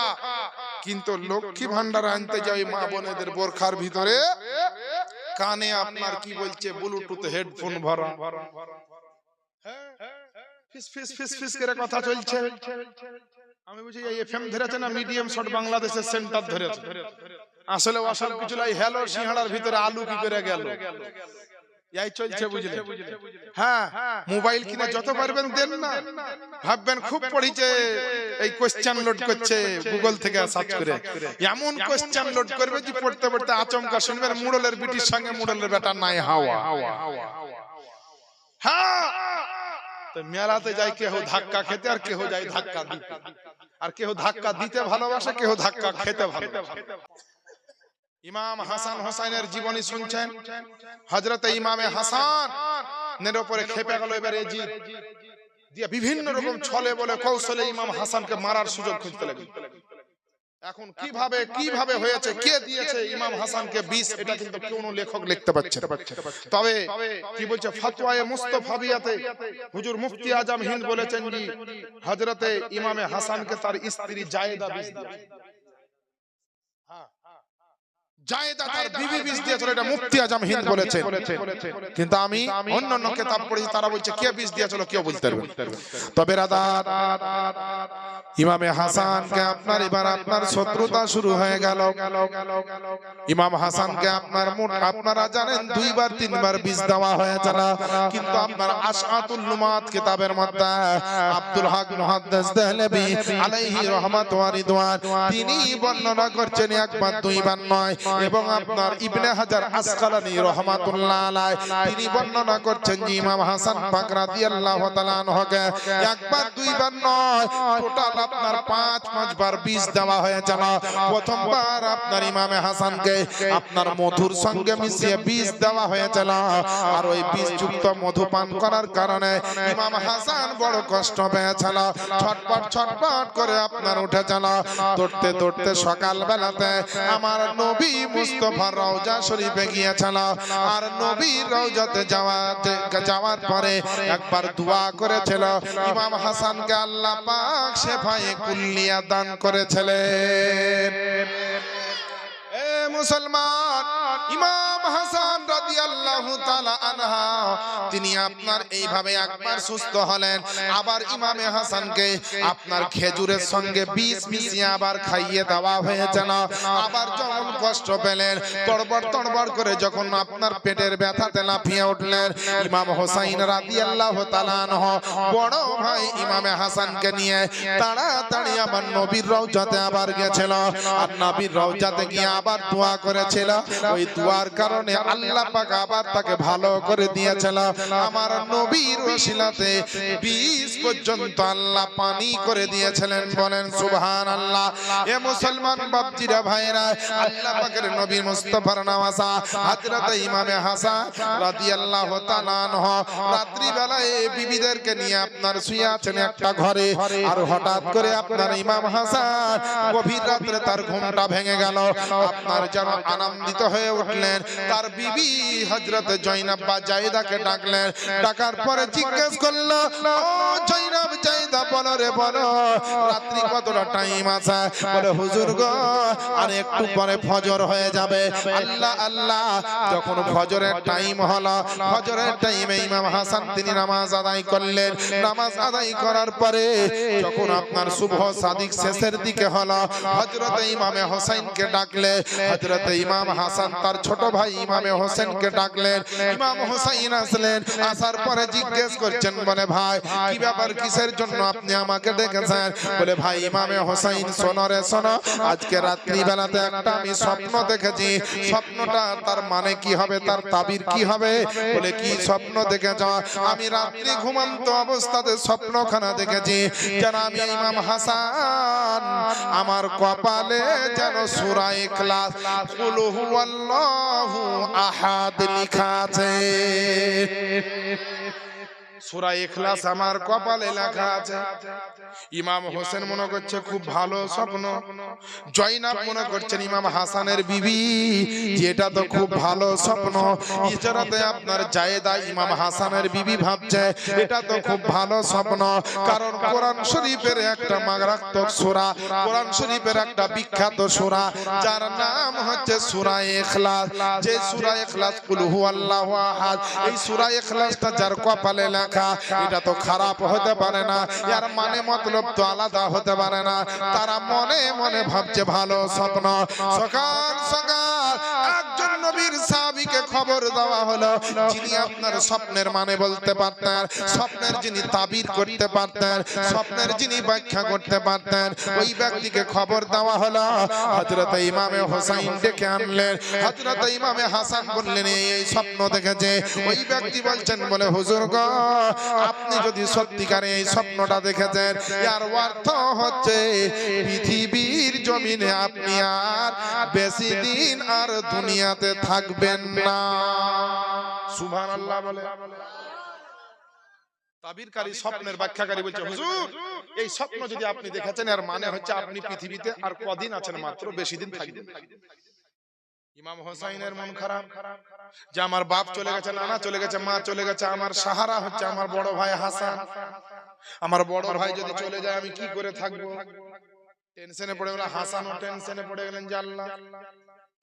কিন্তু লক্ষ্মী ভান্ডার আনতে যাই মা বোনেদের বোরখার ভিতরে কানে আপনার কি বলছে ব্লুটুথ হেডফোন ভরা, ফিস ফিস ফিস ফিস করে কথা চলছে। আমি বুঝি এই এফএম ধরেছে না মিডিয়াম শর্ট বাংলাদেশের সেন্টার ধরেছে। আসলে আসল কিছু নাই, হ্যালো সিংহাড়ার ভিতরে আলু কি করে গেল এই চলছে, বুঝলে? হ্যাঁ, মোবাইল কিনা যত পারবেন দেন না, ভাববেন খুব পড়িছে, এই কোশ্চেন লোড করছে গুগল থেকে সার্চ করে, এমন কোশ্চেন লোড করবে যে পড়তে পড়তে আচমকা শুনবেন মুড়লের বিটির সঙ্গে মুড়লের বেটা নাই হাওয়া। হ্যাঁ, তো মেলাতে যায় কেহ ধাক্কা খেতে, আর কেহ যায় ধাক্কা দিতে, আর কেহ ধাক্কা দিতে ভালোবাসে, কেহ ধাক্কা খেতে ভালোবাসে। ইমাম হাসান হোসাইনের জীবনী শুনছেন, হযরত ইমামে হাসান নের উপরে খেপে গেল এবার ইয়াজিদ, দিয়ে বিভিন্ন রকম ছলে বলে কৌশলে ইমাম হাসানকে মারার সুযোগ খুঁজতে লাগলো। এখন কিভাবে হয়েছে, কে দিয়েছে ইমাম হাসানকে বিষ, এটা কিন্তু কোনো লেখক লিখতে পারছে না। তবে কি বলছে ফতোয়ায়ে মুস্তাফাবিয়াতে হুজুর মুফতি আজম হিন্দ বলেছেন যে হযরতে ইমামে হাসানকে তার স্ত্রী জায়েদা বিষ দিয়েছে। জায়েদা তার বিবি বীজ দিয়েছিল, এটা মুফতি আজম হিন্দ বলেছে। কিন্তু আমি অন্যান্য কিতাব পড়েছি, তারা বলছে কে বীজ দিয়েছিল কেউ বলতে পারবে। তবে রাদাত ইমামে হাসানকে আপনার এবার আপনার শত্রুতা শুরু হয়ে গেল। ইমাম হাসানকে আপনারা জানেন দুইবার তিনবার বীজ দেওয়া হয়েছিল। কিন্তু আপনার আশআতুল লুমাত কিতাবের মধ্যে আব্দুল হক মুহাদ্দিস দেহলভী আলাইহি রাহমাত ওয়া রিদওয়ান তিনি বর্ণনা করছেন একবার দুইবার নয়। এবং আপনার ইবনে হাজার আসকালানী রাহমাতুল্লাহ আলাইহি তিনি বর্ণনা করছেন যে ইমাম হাসান পাক রাদিয়াল্লাহু তাআলা আনহুকে একবার দুইবার নয়, টোটাল আপনার পাঁচ বার বীজ দেওয়া হয়েছিল। প্রথমবার আপনার ইমামে হাসানকে আপনার মধুর সঙ্গে মিশিয়ে বীজ দেওয়া হয়েছিল, আর ওই বীজ যুক্ত মধু পান করার কারণে ইমাম হাসান বড় কষ্ট পেয়েছিল। ছটপট করে আপনার উঠেছিল। দৌড়তে সকাল বেলাতে আমার নবী মুস্তাফার রওজা শরীফে গিয়েছিল। আর নবীর রওজাতে যাওয়ার পরে একবার দোয়া করেছিল। ইমাম হাসানকে আল্লাহ পাক শেফায়ে কুল্লিয়া দান করেছিলেন। মুসলমান, ইমাম হাসান রাদিয়াল্লাহু তাআলা আনহা তিনি আপনার এইভাবে একবার সুস্থ হলেন। আবার ইমামে হাসানকে আপনার খেজুরের সঙ্গে বীজ মিশিয়ে আবার খাইয়ে দেওয়া হয়েছিল। আবার যখন কষ্ট পেলেন, তড়বড় করে যখন আপনার পেটের ব্যথাতে লাফিয়ে উঠলেন, ইমাম হোসাইন রাদিয়াল্লাহু তাআলা আনহু বড় ভাই ইমামে হাসানকে নিয়ে তাড়াতাড়ি আমার নবীর রওজাতে আবার গেছিল। আর নবীর রওজাতে গিয়ে আবার দোয়া করেছিল। ওই দোয়ার কারণে আল্লাহ পাক আবার তাকে ভালো করে দিয়েছিল। আমার নবীর ওসিলাতে 20 পর্যন্ত আল্লাহ পানি করে দিয়েছিলেন। বলেন সুবহানাল্লাহ। এ মুসলমান বাপজিরা ভাইরা, আল্লাহ পাকের নবী মুস্তাফার নওয়াজা হযরত ইমামে হাসান রাদিয়াল্লাহু তাআলা আনহু রাত্রি বেলায় বিবিদেরকে নিয়ে আপনার শুয়ে আছেন একটা ঘরে। আর হঠাৎ করে আপনার ইমাম হাসান গভীর রাতে তার ঘুমটা ভেঙে গেল। আপনার যেন আনন্দিত হয়ে উঠলেন। তার বিবি হযরত জয়নাব বা জায়েদাকে ডাকলেন। ডাকার পরে জিজ্ঞেস করলো, ও জয়নাব, জায়েদা বলো রে বলো, রাত্রি কতটা টাইম আছে? বলে হুজুর গো, আর একটু পরে ফজর হয়ে যাবে। আল্লাহ আল্লাহ, যখন ফজরের টাইম হলো, ফজরের টাইমে ইমাম হাসান তিনি নামাজ আদায় করলেন। নামাজ আদায় করার পরে যখন আপনার শুভ সাদিক শেষের দিকে হলো, হযরত ইমামে হোসেনকে ডাকলে হযরত ইমাম হাসান তার ছোট ভাই ইমামে হোসেনকে ডাকলেন। ইমাম হোসেন আসলেন। আসার পরে জিজ্ঞেস করছেন, বলে ভাই কি ব্যাপার, কিসের জন্য আপনি আমাকে ডেকেছেন? বলে ভাই ইমামে হোসেন, শোনো রে শোনো, আজকে রাত্রি বেলাতে একটা আমি স্বপ্ন দেখেছি। স্বপ্নটা তার মানে কি হবে, তার তাবির কি হবে? বলে কি স্বপ্ন দেখেছ? আমি রাত্রি ঘুমন্ত অবস্থাতে স্বপ্নখানা দেখেছি যেন আমি ইমাম হাসান আমার কপালে যেন সূরা ইখলাস কুল হুয়াল্লাহু আহাদ লেখা আছে। সূরা ইখলাস আমার কপালে লেখা আছে। ইমাম হোসেন মনে করছে খুব ভালো স্বপ্ন। জয়নাব মনে করছেন ইমাম হাসানের বিবি যেটা তো খুব ভালো স্বপ্ন। ইশারাতে আপনার জায়েদা ইমাম হাসানের বিবি ভাবছে এটা তো খুব ভালো স্বপ্ন। কারণ কোরআন শরীফের একটা মারাত্মক সূরা, কোরআন শরীফের একটা বিখ্যাত সূরা যার নাম হচ্ছে সূরা ইখলাস। যে সূরা ইখলাস কুল হুয়াল্লাহু আহাদ, এই সূরা ইখলাসটা যার কপালে লেখা, এটা তো খারাপ হতে পারে না, এর মানে মতলব তো আলাদা হতে পারে না। তারা মনে মনে ভাবছে ভালো স্বপ্ন। সকাল সকাল একজন নবীর সাহাবীকে খবর দেওয়া হলো, যিনি আপনার স্বপ্নের মানে বলতে পারতেন, স্বপ্নের যিনি তাবির করতে পারতেন, স্বপ্নের যিনি ব্যাখ্যা করতে পারতেন, ওই ব্যক্তিকে খবর দেওয়া হলো। হযরত ইমামে হোসেন ডেকে আনলেন। হযরত ইমামে হাসান বললেন এই স্বপ্ন দেখেছে। ওই ব্যক্তি বলছেন, বলে হুজুর গো, আপনি যদি সত্যিকারে এই স্বপ্নটা দেখেছেন, এর অর্থ হচ্ছে পৃথিবীর জমিনে আপনি আর বেশি দিন আর দুনিয়াতে থাকবেন না। সুবহানাল্লাহ বলে। তাবিরকারী স্বপ্নের ব্যাখ্যাকারী বলছে, হুজুর এই স্বপ্ন যদি আপনি দেখেছেন, এর মানে হচ্ছে আপনি পৃথিবীতে আর কদিন আছেন, মাত্র বেশি দিন থাকবেন। ইমাম হোসেনের মন খারাপ যে আমার বাপ চলে গেছে, নানা চলে গেছে, মা চলে গেছে, আমার সাহারা হচ্ছে আমার বড় ভাই হাসান। আমার বড় ভাই যদি চলে যায় আমি কি করে থাকবো? টেনশনে পড়ে গেল, হাসানও টেনশনে পড়ে গেলেন যে আল্লাহ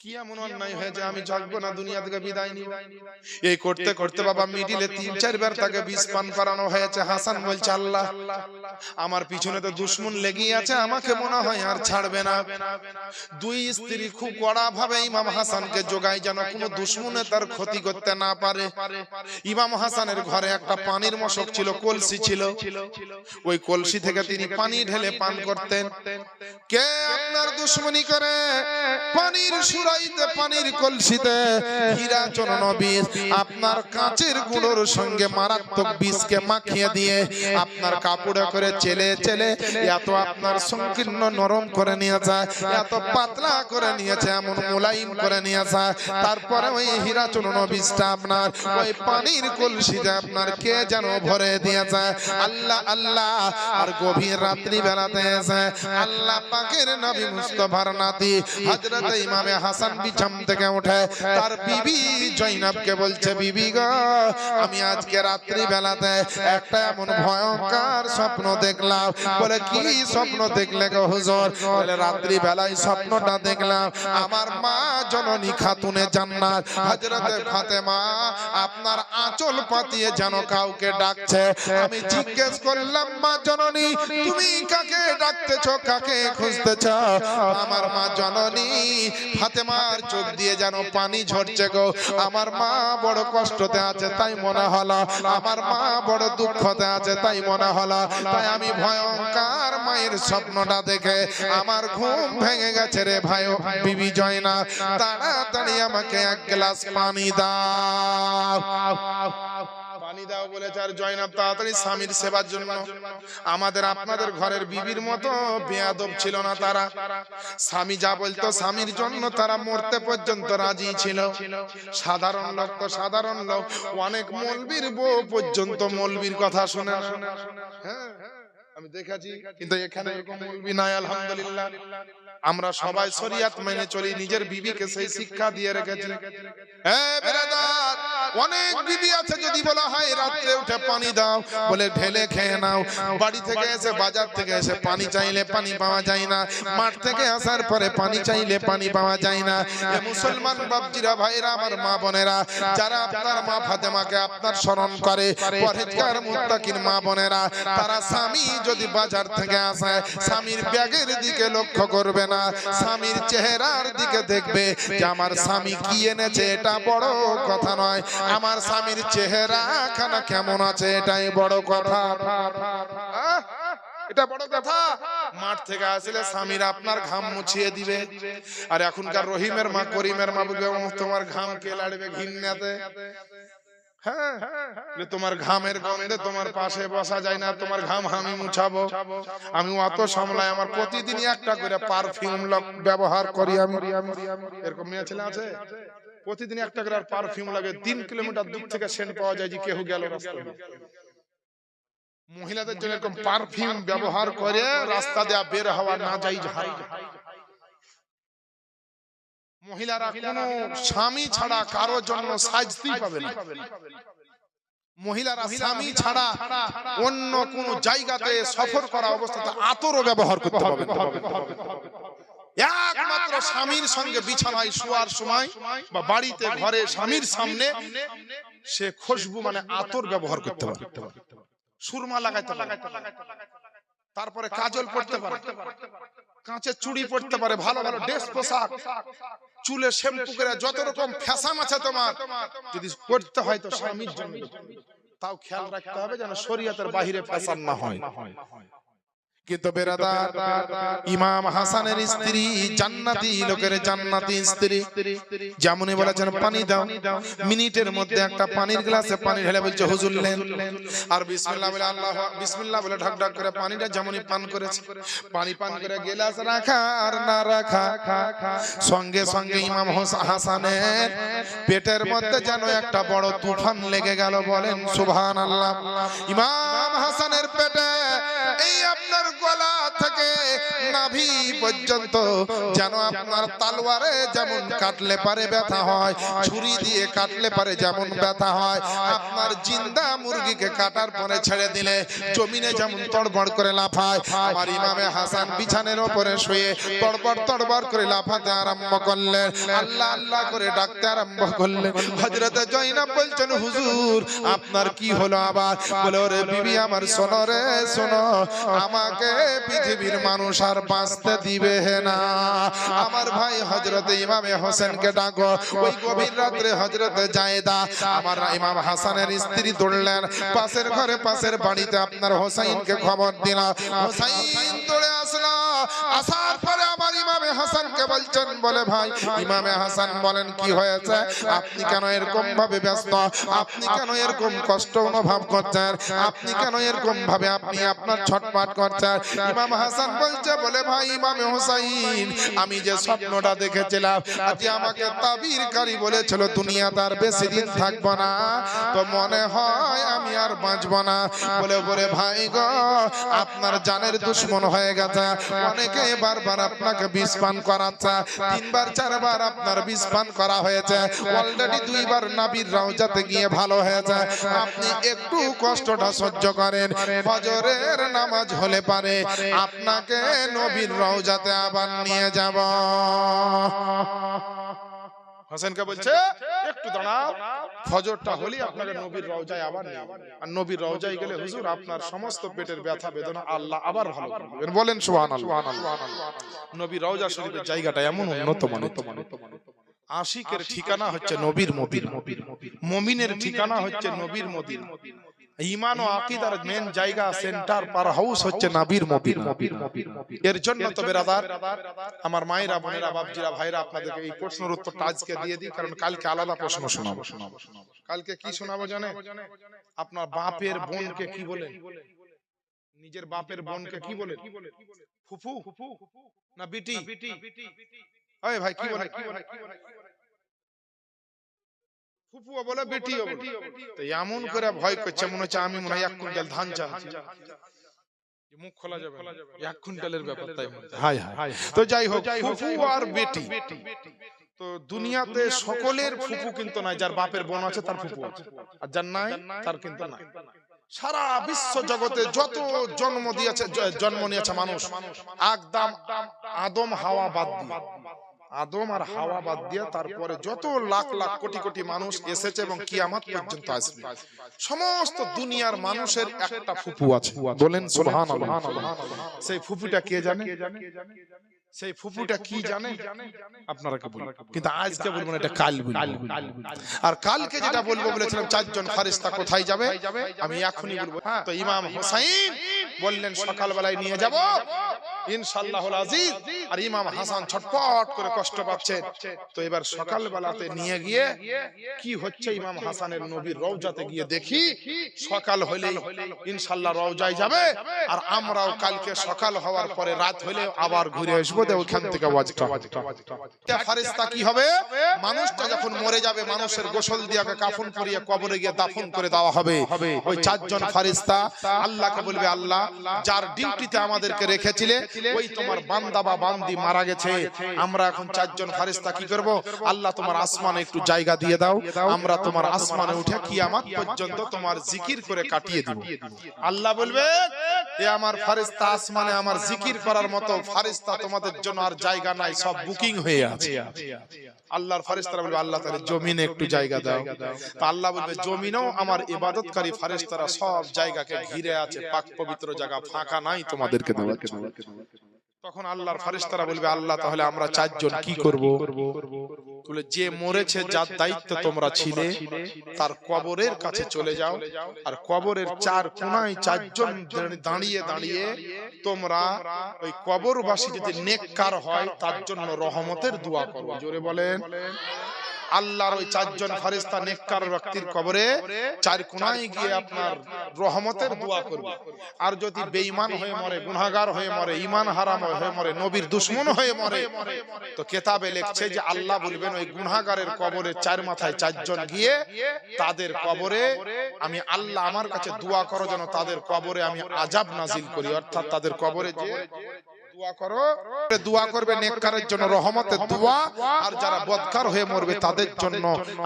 কি এমন অন্যায় হয়েছে, আমি জাগবো না, দুনিয়া থেকে বিদায় নিব। এই করতে করতে বাবা মিডিলে 3-4 বার তাকে বিষ পান করানো হয়েছে। হাসান বলছে আল্লাহ আমার পিছনে তো দুশমন লেগেই আছে, আমাকে মনে হয় আর ছাড়বে না। দুই স্ত্রী খুব কড়া ভাবে ইমাম হাসানকে জোগায় যেন কোনো দুশমনে তার ক্ষতি করতে না পারে। ইমাম হাসানের ঘরে একটা পানির মশক ছিল, কলসি ছিল, ওই কলসি থেকে তিনি পানি ঢেলে পান করতেন। কে আপনার দুশমনি করে পানির সুরাইতে, পানির কলসিতে হীরা চূর্ণ বীজ আপনার কাঁচের গুঁড়োর সঙ্গে মারাত্মক বিষকে মাখিয়ে দিয়ে আপনার কাপড়ে করে চেলে চেলে এত আপনার সংকীর্ণ নরম করে নিয়ে যায়, এত পাতলা করে নিয়েছে, এমন মোলায়েম করে নিয়ে যায়। তারপরে ওই হীরা চূর্ণ বীজটা আপনার ওই পানির কলসিতে আপনার কে যেন ভরে দিয়ে যায়। আল্লাহ আল্লাহ। আর গভীর রাত্রি বেলাতে এসে আল্লাহ পাকের নবী মুস্তাফার নাতি হযরত ইমামে হাসান বিছাম থেকে উঠে তার বিবি জয়নাবকে বলছে, বিবি গো আমি আজকে রাত্রি বেলাতে একটা এমন ভয়ঙ্কর স্বপ্ন দেখলাম। বলে কি স্বপ্ন দেখলে গো হুজুর? বলে রাত্রি বেলায় স্বপ্নটা দেখলাম আমার মা জননী খাতুনে জান্নাত হযরত ফাতেমা আপনার আঁচল পাতিয়ে যেন কাউকে ডাকছে। আমি জিজ্ঞেস করলাম মা জননী তুমি কাকে ডাকতেছো, কাকে খুঁজতেছো? আমার মা জননী ফাতেমার চোখ দিয়ে যেন পানি ঝরছে গো, আমার মা বড় কষ্টতে আছে তাই মনে হলো, আমার মা বড় দুঃখতে আছে তাই মনে হলো। তাই আমি ভয়ঙ্কর মায়ের স্বপ্নটা দেখে আমার ঘুম ভেঙে গেছে রে ভাই। বিবি জয়না তাড়াতাড়ি আমাকে এক গ্লাস পানি দাও, পানি দাও বলেছে। আর জয়নাব তাড়াতাড়ি স্বামীর সেবার জন্য, আমাদের আপনাদের ঘরের বিবির মতো বেয়াদব ছিল না তারা। স্বামী যা বলতো স্বামীর জন্য তারা মরতে পর্যন্ত রাজি ছিল। সাধারণ লোক তো সাধারণ লোক, অনেক মৌলবীর বউ পর্যন্ত মৌলবীর কথা শুনে। হ্যাঁ আমি দেখেছি, কিন্তু এখানে এরকম মৌলবী নাই আলহামদুলিল্লাহ। আমরা সবাই শরিয়াত মেনে চলি, নিজের বিবিকে সেই শিক্ষা দিয়ে রেখেছি। হ্যাঁ ব্রাদার, অনেক বিবি আছে যদি বলা হয় রাত্রে উঠে পানি দাও, বলে ঢেলে খেয়ে নাও। বাড়ি থেকে এসে বাজার থেকে এসে পানি চাইলে পানি পাওয়া যায় না, মাঠ থেকে আসার পরে পানি চাইলে পানি পাওয়া যায় না। এ মুসলমান বাপজিরা ভাইরা আমার মা বোনেরা, যারা আপনার মা ফাতেমাকে আপনার স্মরণ করে, পরহেজগার মুত্তাকিন মা বোনেরা, তারা স্বামী যদি বাজার থেকে আসে স্বামীর ব্যাগের দিকে লক্ষ্য করবে না, স্বামীর চেহারার দিকে দেখবে যে আমার স্বামী কি এনেছে এটা বড় কথা নয়, আমার স্বামীর চেহারা খানা কেমন আছে এটাই বড় কথা। এটা বড় কথা। মাঠ থেকে আসলে স্বামীরা আপনার ঘাম মুছিয়ে দিবে। আর এখনকার রহিমের মা করিমের মা বলবে তোমার ঘাম কে লাড়বে ঘিন্নাতে। হ্যাঁ তোমার ঘামের গন্ধে তোমার পাশে বসা যায় না, তোমার ঘাম আমি মুছাবো। আমি অত সামলাই, আমার প্রতিদিন একটা করে পারফিউম ব্যবহার করি আমি। এরকম মেয়ে ছেলে আছে প্রতিদিন একটা করে পারফিউম লাগে, 3 কিলোমিটার দূর থেকে সেন্ট পাওয়া যায় যে কেউ গেল রাস্তা দিয়ে। মহিলাদের জন্য এরকম পারফিউম ব্যবহার করে রাস্তা দিয়ে বের হওয়া না যায়। মহিলারা কোনো স্বামী ছাড়া কারোর জন্য সাজতেই পাবে না। মহিলারা স্বামী ছাড়া অন্য কোন জায়গাতে সফর করা অবস্থাতে আতরও ব্যবহার করতে পারবে না। একমাত্র স্বামীর সঙ্গে বিছানায় শোয়ার সময় বা বাড়িতে ঘরে স্বামীর সামনে সে খুশবু মানে আতর ব্যবহার করতে পারে, সুরমা লাগাইতে পারে, তারপরে কাজল পড়তে পারে, কাঁচের চুড়ি পড়তে পারে, ভালো ভালো ড্রেস পোশাক, চুলে শ্যাম্পু করে যত রকম ফ্যাশন আছে তোমার যদি করতে হয় তো স্বামীর জন্য, তাও খেয়াল রাখতে হবে যেন শরীয়তের বাইরে ফ্যাশন না হয়। কিন্তু বেরাদার, ইমাম হাসানের স্ত্রী জান্নাতি, লোকের জান্নাতি স্ত্রী। যেমনই বলেছেন পানি দাও, মিনিটের মধ্যে একটা পানির গ্লাসে পানি ঢেলে বলছে হুজুর নেন, আর বিসমিল্লাহ বলে আল্লাহ বিসমিল্লাহ বলে ঢক ঢক করে পানিটা যেমনই পান করেছে, পানি পান করে গ্লাস রাখা আর না রাখা, সঙ্গে সঙ্গে ইমাম হাসানের পেটের মধ্যে যেন একটা বড় তুফান লেগে গেল। বলেন সুবহানাল্লাহ। ইমাম হাসানের পেটে এই আপনার গলা থেকে নাভি পর্যন্ত যেন আপনার তলোয়ারে যেমন কাটলে পারে ব্যথা হয়, ছুরি দিয়ে কাটলে পারে যেমন ব্যথা হয়, আপনার জিন্দা মুরগিকে কাটার পরে ছেড়ে দিলে জমিনে যেমন তড়বড় করে লাফায়, আমার ইমামে হাসান বিছানের উপরে শুয়ে তড়বড় তড়বড় করে লাফাতে আরম্ভ করলেন, আল্লাহ আল্লাহ করে ডাকতে আরম্ভ করলেন। হযরত জয়নাব বলছেন, হুজুর আপনার কি হলো আবার? বলে, ওরে বিবি আমার, শোনো রে শোনো, আমাকে পৃথিবীর মানুষ আর বাঁচতে দিবে না। আমার ভাই হযরত ইমামে হোসেনকে ডাকো। ওই গভীর রাত্রে হযরত জায়েদা আমার ইমাম হাসানের স্ত্রী দৌড়লেন পাশের ঘরে, পাশের বাড়িতে আপনার হোসাইনকে খবর দিল। হোসাইন দৌড়ে আসলো, আসার পরে আমার ইমামে হাসানকে বলছেন, বলে ভাই ইমামে হাসান বলেন কি হয়েছে? আপনি কেন এরকম ভাবে ব্যস্ত? আপনি কেন এরকম কষ্ট অনুভব করছেন? আপনি কেন এরকম ভাবে আপনি আপনার ছটফট করছেন? ইমাম হাসান বলছে, বলে ভাই ইমামে হোসাইন, আমি যে স্বপ্নটা দেখেছিলাম, আজ আমাকে তাবিরকারী বলেছিল দুনিয়াতে আর বেশি দিন থাকবো না, তো মনে হয় আমি আর বাঁচবো না। বলে বলে ভাই গো, আপনার জানের দুশ্মন হয়ে গেছে, অনেকে বারবার আপনাকে বিষ পান করাচ্ছে, 3 বার 4 বার আপনার বিষ পান করা হয়েছে, অলরেডি 2 বার নবীর রওজাতে গিয়ে ভালো হয়েছে। আপনি একটু কষ্টটা সহ্য করেন, ফজরের নামাজ হলে পারে আপনাকে নবীর রওজাতে আবার নিয়ে যাব। হোসেনকে বলছে, একটু দাঁড়াও, ফজরটা হলি আপনাকে নবীর রওজায় আবার নিয়ে যাব। আর নবীর রওজায় গেলে হুজুর আপনার সমস্ত পেটের ব্যথা বেদনা আল্লাহ আবার ভালো করবেন। বলেন সুবহানাল্লাহ। নবীর রওজা শরীফের জায়গাটা এমন উন্নত মানের, আশিকের ঠিকানা হচ্ছে নবীর মদিনা, মুমিনের ঠিকানা হচ্ছে নবীর মদিনা, ঈমান ও আকীদার মেন জায়গা, সেন্টার পার হাউস হচ্ছে নবীর মদিনা। এর জন্য তো বেরাদার আমার মায়েরা, বোনেরা, বাপজিরা, ভাইরা, আপনাদেরকে এই প্রশ্নের উত্তরটা আজকে দিয়ে দিই, কারণ কালকে আলাদা প্রশ্ন শোনাবো। কালকে কি শোনাবো জানেন? আপনার বাপের বোনকে কি বলেন? নিজের বাপের বোনকে কি বলেন? ফুফু না বিটি? ওই ভাই কি বলে? ফুফুও বলে, বেটিও বলে। তো এমন করে ভয় করছে, মনে হচ্ছে আমি মনে হয় 1 কুইন্টাল ধান চাচ্ছি, মুখ খোলা যাবে 1 কুইন্টালের ব্যাপার, তাই হাই হাই। তো যাই হোক, ফুফু আর বেটি, তো দুনিয়াতে সকলের ফুফু কিন্তু নাই, যার বাপের বোন আছে তার ফুফু আছে, আর যার নাই তার কিন্তু নাই। সারা বিশ্ব জগতে যত জন্ম নিয়েছে মানুষ, একদম আদম হাওয়া বাদ দিয়ে, আদম আর হাওয়া বাদ দিয়ে তারপরে যত লাখ লাখ কোটি কোটি মানুষ এসেছে এবং কিয়ামত পর্যন্ত আসবে, সমস্ত দুনিয়ার মানুষের একটা ফুফু আছে। বলেন সুবহানাল্লাহ। সেই ফুফুটা কে জানে? সেই ফুফুটা কি জানে? আপনারা কে বলবেন, কিন্তু আজকে বলবো না, এটা কাল বলবো। আর কালকে যেটা বলবো বলেছিলাম 4 জন ফেরেশতা কোথায় যাবে, আমি এখনই বলবো। তো ইমাম হোসাইন বললেন সকালবেলায় নিয়ে যাব ইনশাআল্লাহুল আজিজ। আর ইমাম হাসান ছটফট করে কষ্ট পাচ্ছে, তো এবার সকালবেলাতে নিয়ে গিয়ে কি হচ্ছে, ইমাম হাসানের নবীর রওজাতে গিয়ে দেখি সকাল হলেই ইনশাআল্লাহ রওজায় যাবে, আর আমরাও কালকে সকাল হওয়ার পরে রাত হলে আবার ঘুরে আসবো, ওইখান থেকে ওয়াজটা। ফেরেশতা কি হবে, মানুষটা যখন মরে যাবে মানুষের গোসল দিয়ে কাফন পরিয়ে কবরে গিয়ে দাফন করে দেওয়া হবে। ওই 4 জন ফেরেশতা আল্লাহকে বলবে, আল্লাহ যার ডিউটিতে আমাদেরকে রেখেছিলে ওই তোমার বান্দা বা বান্দি মারা গেছে, আমরা এখন 4 জন ফেরেশতা কি করব? আল্লাহ তোমার আসমানে একটু জায়গা দিয়ে দাও, আমরা তোমার আসমানে উঠে কিয়ামত পর্যন্ত তোমার জিকির করে কাটিয়ে দেব। আল্লাহ বলবে, এ আমার ফেরেশতা, আসমানে আমার জিকির করার মতো ফেরেশতা তোমাদের জন্য আর জায়গা নাই, সব বুকিং হয়ে আছে। আল্লাহর ফেরেশতারা বলবে, আল্লাহ তাআলা জমিনে একটু জায়গা দাও। তো আল্লাহ বলবে, জমিনেও আমার ইবাদতকারী ফেরেশতারা সব জায়গাকে ঘিরে আছে, পাক পবিত্র জায়গা ফাঁকা নাই তোমাদেরকে দেওয়ার জন্য। তখন আল্লাহর ফেরেশতারা বলবে, আল্লাহ তাহলে আমরা 4 জন কি করব? বলে, যে মরেছে যার দায়িত্ব তোমরা ছিলে তার কবরের কাছে চলে যাও, আর কবরের 4 কোণায় 4 জন দাঁড়িয়ে দাঁড়িয়ে তোমরা ওই কবরবাসী যদি নেককার হয় তার জন্য রহমতের দোয়া করো। জোরে বলেন। আল্লাহর ওই চারজন ফেরেশতা নেককার ব্যক্তির কবরে চার কোণায় গিয়ে আপনার রহমতের দোয়া করবে। আর যদি বেঈমান হয়ে মরে, গুনাহগার হয়ে মরে, ঈমান হারাম হয়ে মরে, নবীর দুশমন হয়ে মরে, তো কিতাবে লেখছে যে আল্লাহ বলবেন ওই গুনাহগারের কবরে চার মাথায় চারজন গিয়ে তাদের কবরে আমি আল্লাহ আমার কাছে দোয়া করো যেন তাদের কবরে আমি আযাব নাজিল করি। অর্থাৎ তাদের কবরে যে দোয়া করো, দোয়া করবে নেককারের জন্য রহমতের দোয়া, আর যারা বদকার হয়ে মরবে তাদের জন্য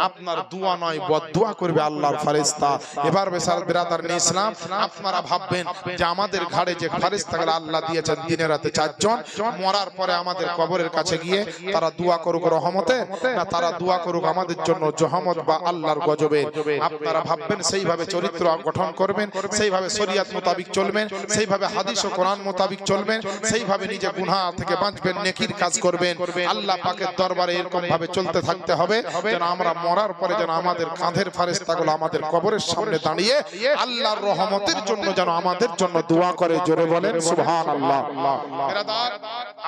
আপনার দোয়া নয় বদদোয়া করবে আল্লাহর ফেরেশতা। এবার বেসার বিরাদার ইসলাম, আপনারা ভাববেন যে আমাদের ঘাড়ে যে ফেরেশতাগুলো আল্লাহ দিয়েছেন দিনে রাতে চারজন, মরার পরে আমাদের কবরের কাছে গিয়ে তারা দোয়া করুক রহমতে, না তারা দোয়া করুক আমাদের জন্য জহমত বা আল্লাহর গজবে? আপনারা ভাববেন সেইভাবে চরিত্র গঠন করবেন, সেইভাবে শরীয়ত মোতাবিক চলবেন, সেইভাবে হাদিস ও কোরআন মোতাবিক চলবেন, সেইভাবে নিজে গুনাহ থেকে বাঁচবেন, নেকির কাজ করবেন। আল্লাহ পাকের দরবারে এরকম ভাবে চলতে থাকতে হবে যেন আমরা মরার পরে যেন আমাদের কাঁধের ফেরেশতাগুলো আমাদের কবরের সামনে দাঁড়িয়ে আল্লাহর রহমতের জন্য যেন আমাদের জন্য দোয়া করে। জোরে বলেন সুবহানাল্লাহ। বিরাদার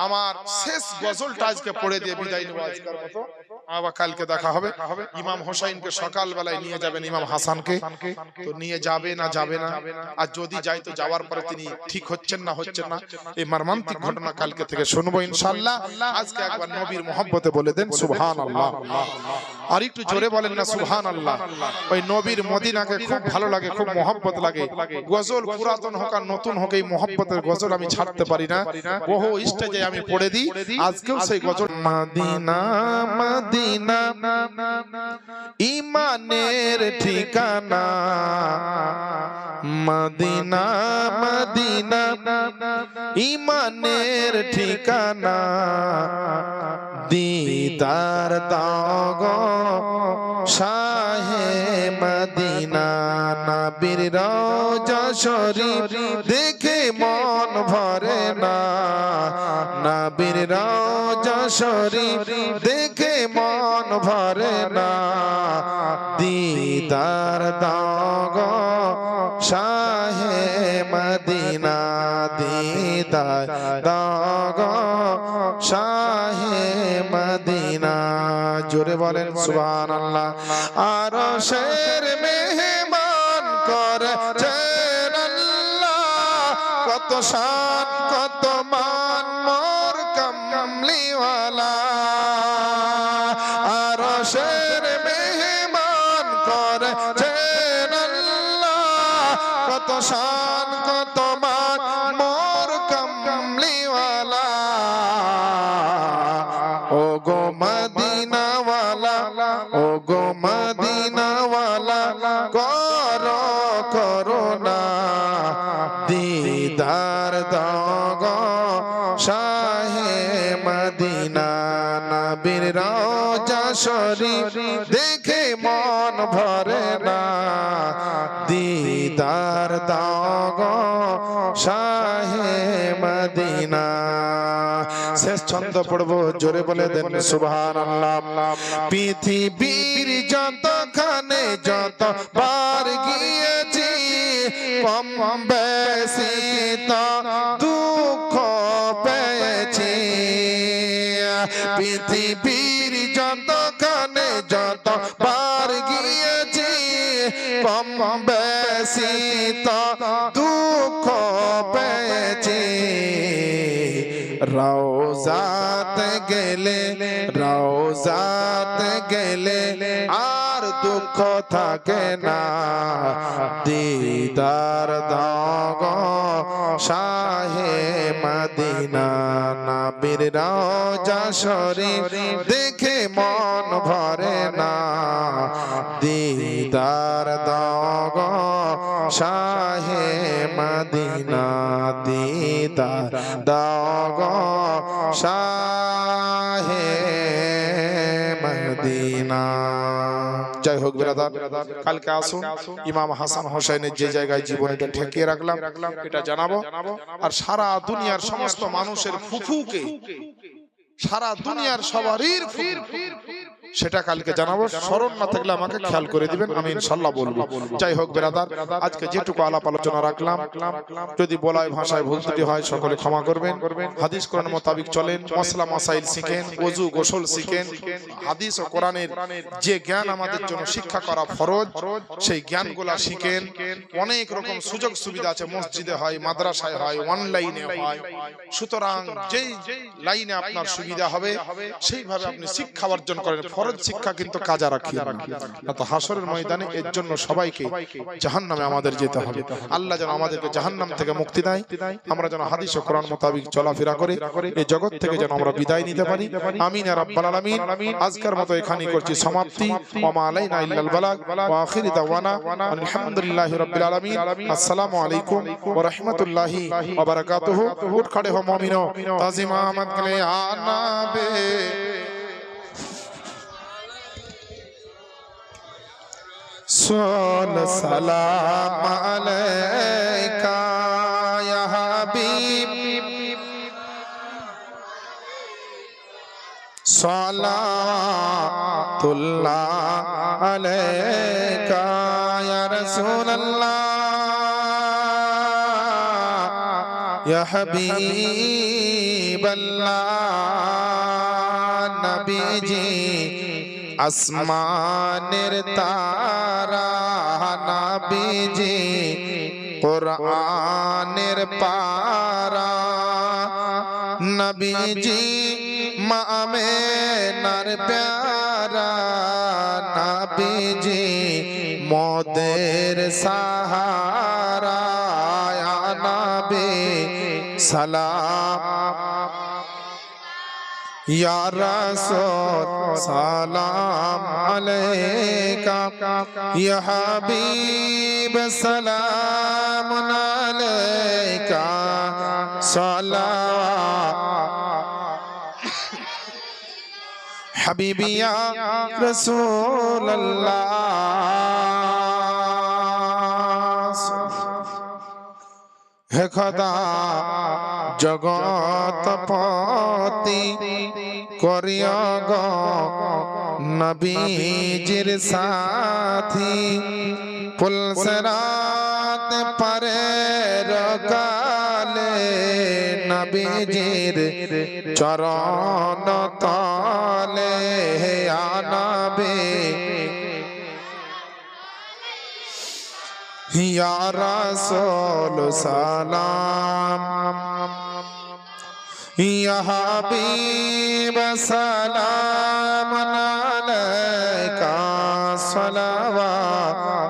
আমার শেষ গজলটা আজকে পড়ে দিয়ে বিদায় নেব আজকের মতো। আবার কালকে দেখা হবে। ইমাম হোসেনকে সকাল বেলায় নিয়ে যাবেন, ইমাম হাসানকে তো নিয়ে যাবে না যাবে না, আর যদি যায় তো যাওয়ার পরে তিনি ঠিক হচ্ছেন না এই মর্মান্তিক ঘটনা কালকে থেকে শুনবো ইনশাআল্লাহ। আজকে একবার নবীর মহব্বতে বলে দেন সুবহানাল্লাহ। আর একটু জোরে বলেন না সুবহানাল্লাহ। ওই নবীর মদিনাকে খুব ভালো লাগে, খুব মহব্বত লাগে। গজল পুরাতন হোক আর নতুন হোক, এই মহব্বতের গজল আমি ছাড়তে পারি না। বহু স্টেজে আমি পড়ে দিই, আজকেও সেই গজল। মদিনা মদিনা ঈমানের ঠিকানা, মদিনা মদিনা ঈমানের ঠিকানা, দিদার দাও গো শাহে মদিনা। নবীর রওজা শরীফ দেখে মন ভরে না, নবীর রওজা শরীফ দেখে মন ভরে না, দিদার দাও গো শাহে মদিনা, দিদার দাও গো শাহে মদিনা। জোরে বলেন সুবহানাল্লাহ। আরশের মেহমান করেছেন আল্লাহ, কত শান কত মান মোর কামলিওয়ালা। আরশের মেহমান করেছেন আল্লাহ, কত শান কত মান মোর কামলিওয়ালা। ও গো মদিনাওয়ালা, ও গো মদিনাওয়ালা, করো করুণা, দিদার দাও গো শাহে মদিনা। নবীর রওজা শরীফ দেখে মন ভরে না, দিদার দাও গো শাহে মদিনা। শেষ ছন্দ পড়বো, জোরে বলে দেন সুবহানাল্লাহ। পৃথিবীর যতখানে যত বার গিয়েছি, কম বেশি তো দুঃখ পেয়েছি। পৃথিবীর যতখানে যত বার গিয়েছি, কম বেশি তো দুঃখ পেয়েছি। রওজাত গেলে, রওজাত গেলে আর দুঃখ থাকে না, দিদার দাও গো শাহে মদিনা। নবীর রওজা শরীফ দেখে মন ভরে না, দিদার দাও গো শাহে মদিনা, দিদার দাও গো শাহে মদিনা। জয় হোক বিরাদার। কালকে আসুন, ইমাম হাসান হোসেনের যে জায়গায় জীবনটা ঠেকিয়ে রাখলাম এটা জানাবো। আর সারা দুনিয়ার সমস্ত মানুষের ফুফুকে, সারা দুনিয়ার সবারই সেটা কালকে জানাবো। স্মরণ না থাকলে আমাকে খেয়াল করে দিবেন, আমি ইনশাআল্লাহ বলবো। যাই হোক বেরাদার, আজকে যেটুকু আলাপ আলোচনা রাখলাম, যদি বলায় ভাষায় ভুল ত্রুটি হয় সকলে ক্ষমা করবেন। হাদিস কোরআন মোতাবেক চলেন, মশলা মাসাইল শিখেন, ওযু গোসল শিখেন। হাদিস ও কোরআনের যে জ্ঞান আমাদের জন্য শিক্ষা করা ফরজ, সেই জ্ঞানগুলা শিখেন। অনেক রকম সুযোগ সুবিধা আছে, মসজিদে হয়, মাদ্রাসায় হয়, অনলাইনে হয়। সুতরাং যেই লাইনে আপনার সুবিধা হবে সেইভাবে আপনি শিক্ষা অর্জন করেন। ফরজ শিক্ষা কিন্তু কাজা রাখিয়েন না, তো হাসরের ময়দানে এর জন্য সবাইকে জাহান্নামে আমাদের যেতে হবে। আল্লাহ যেন আমাদেরকে জাহান্নাম থেকে মুক্তি দেয়, আমরা যেন হাদিস ও কোরআন মোতাবেক চলাফেরা করে এই জগৎ থেকে যেন আমরা বিদায় নিতে পারি। আমিন ইয়া রাব্বাল আলামিন। আজকের মতো এখানেই করছি সমাপ্তি। ওয়া মা আলাইনা ইল্লাল বালাগ ওয়া আখিরু দাওয়ানা আলহামদুলিল্লাহি রাব্বিল আলামিন। আসসালামু আলাইকুম ওয়া রাহমাতুল্লাহি ওয়া বারাকাতুহু। উঠ খড়ে হো মুমিনো, তাজিম আহমদ কে আনা বে सोल सलाम अलैका या हबीब सलातुल्लाह अलैका या रसूल अल्लाह या हबीब अल्लाह। नबी जी আসমানের তারা, নবীজি কুরআনের পারা, নবীজি মা আমেনার প্যারা, নবীজি মোদের সাহারা। ইয়া নবী সালাম, या रसूल सलाम अलैका, या हबीब सलाम अलैका। सलावत हबीबी या रसूल अल्लाह। हे खुदा জগৎপতি করিয়া গো নবীজির সাথী, পুলসরাত পারে রকালে নবীজির চরণ তলে। ইয়া নবী या रसूल सलाम, या हबीब सलाम अलैका। सलावतुल्लाह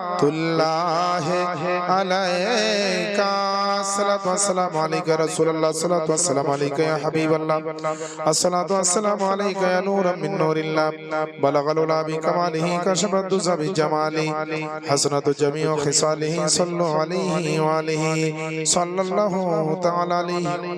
अलैका। अस्सलातु वस्सलामु अलैका रसूलुल्लाह, अस्सलातु वस्सलामु अलैका या हबीबल्लाह, अस्सलातु वस्सलामु अलैका या नूरम मिन नूरिल्लाह। बलगल उला बिकमालिही कशफत दुज़ा बिजमालिही, हसनतु जमीउ खिसालिही। सल्लु अलैहि व आलिहि सल्लल्लाहु तआला अलैहि।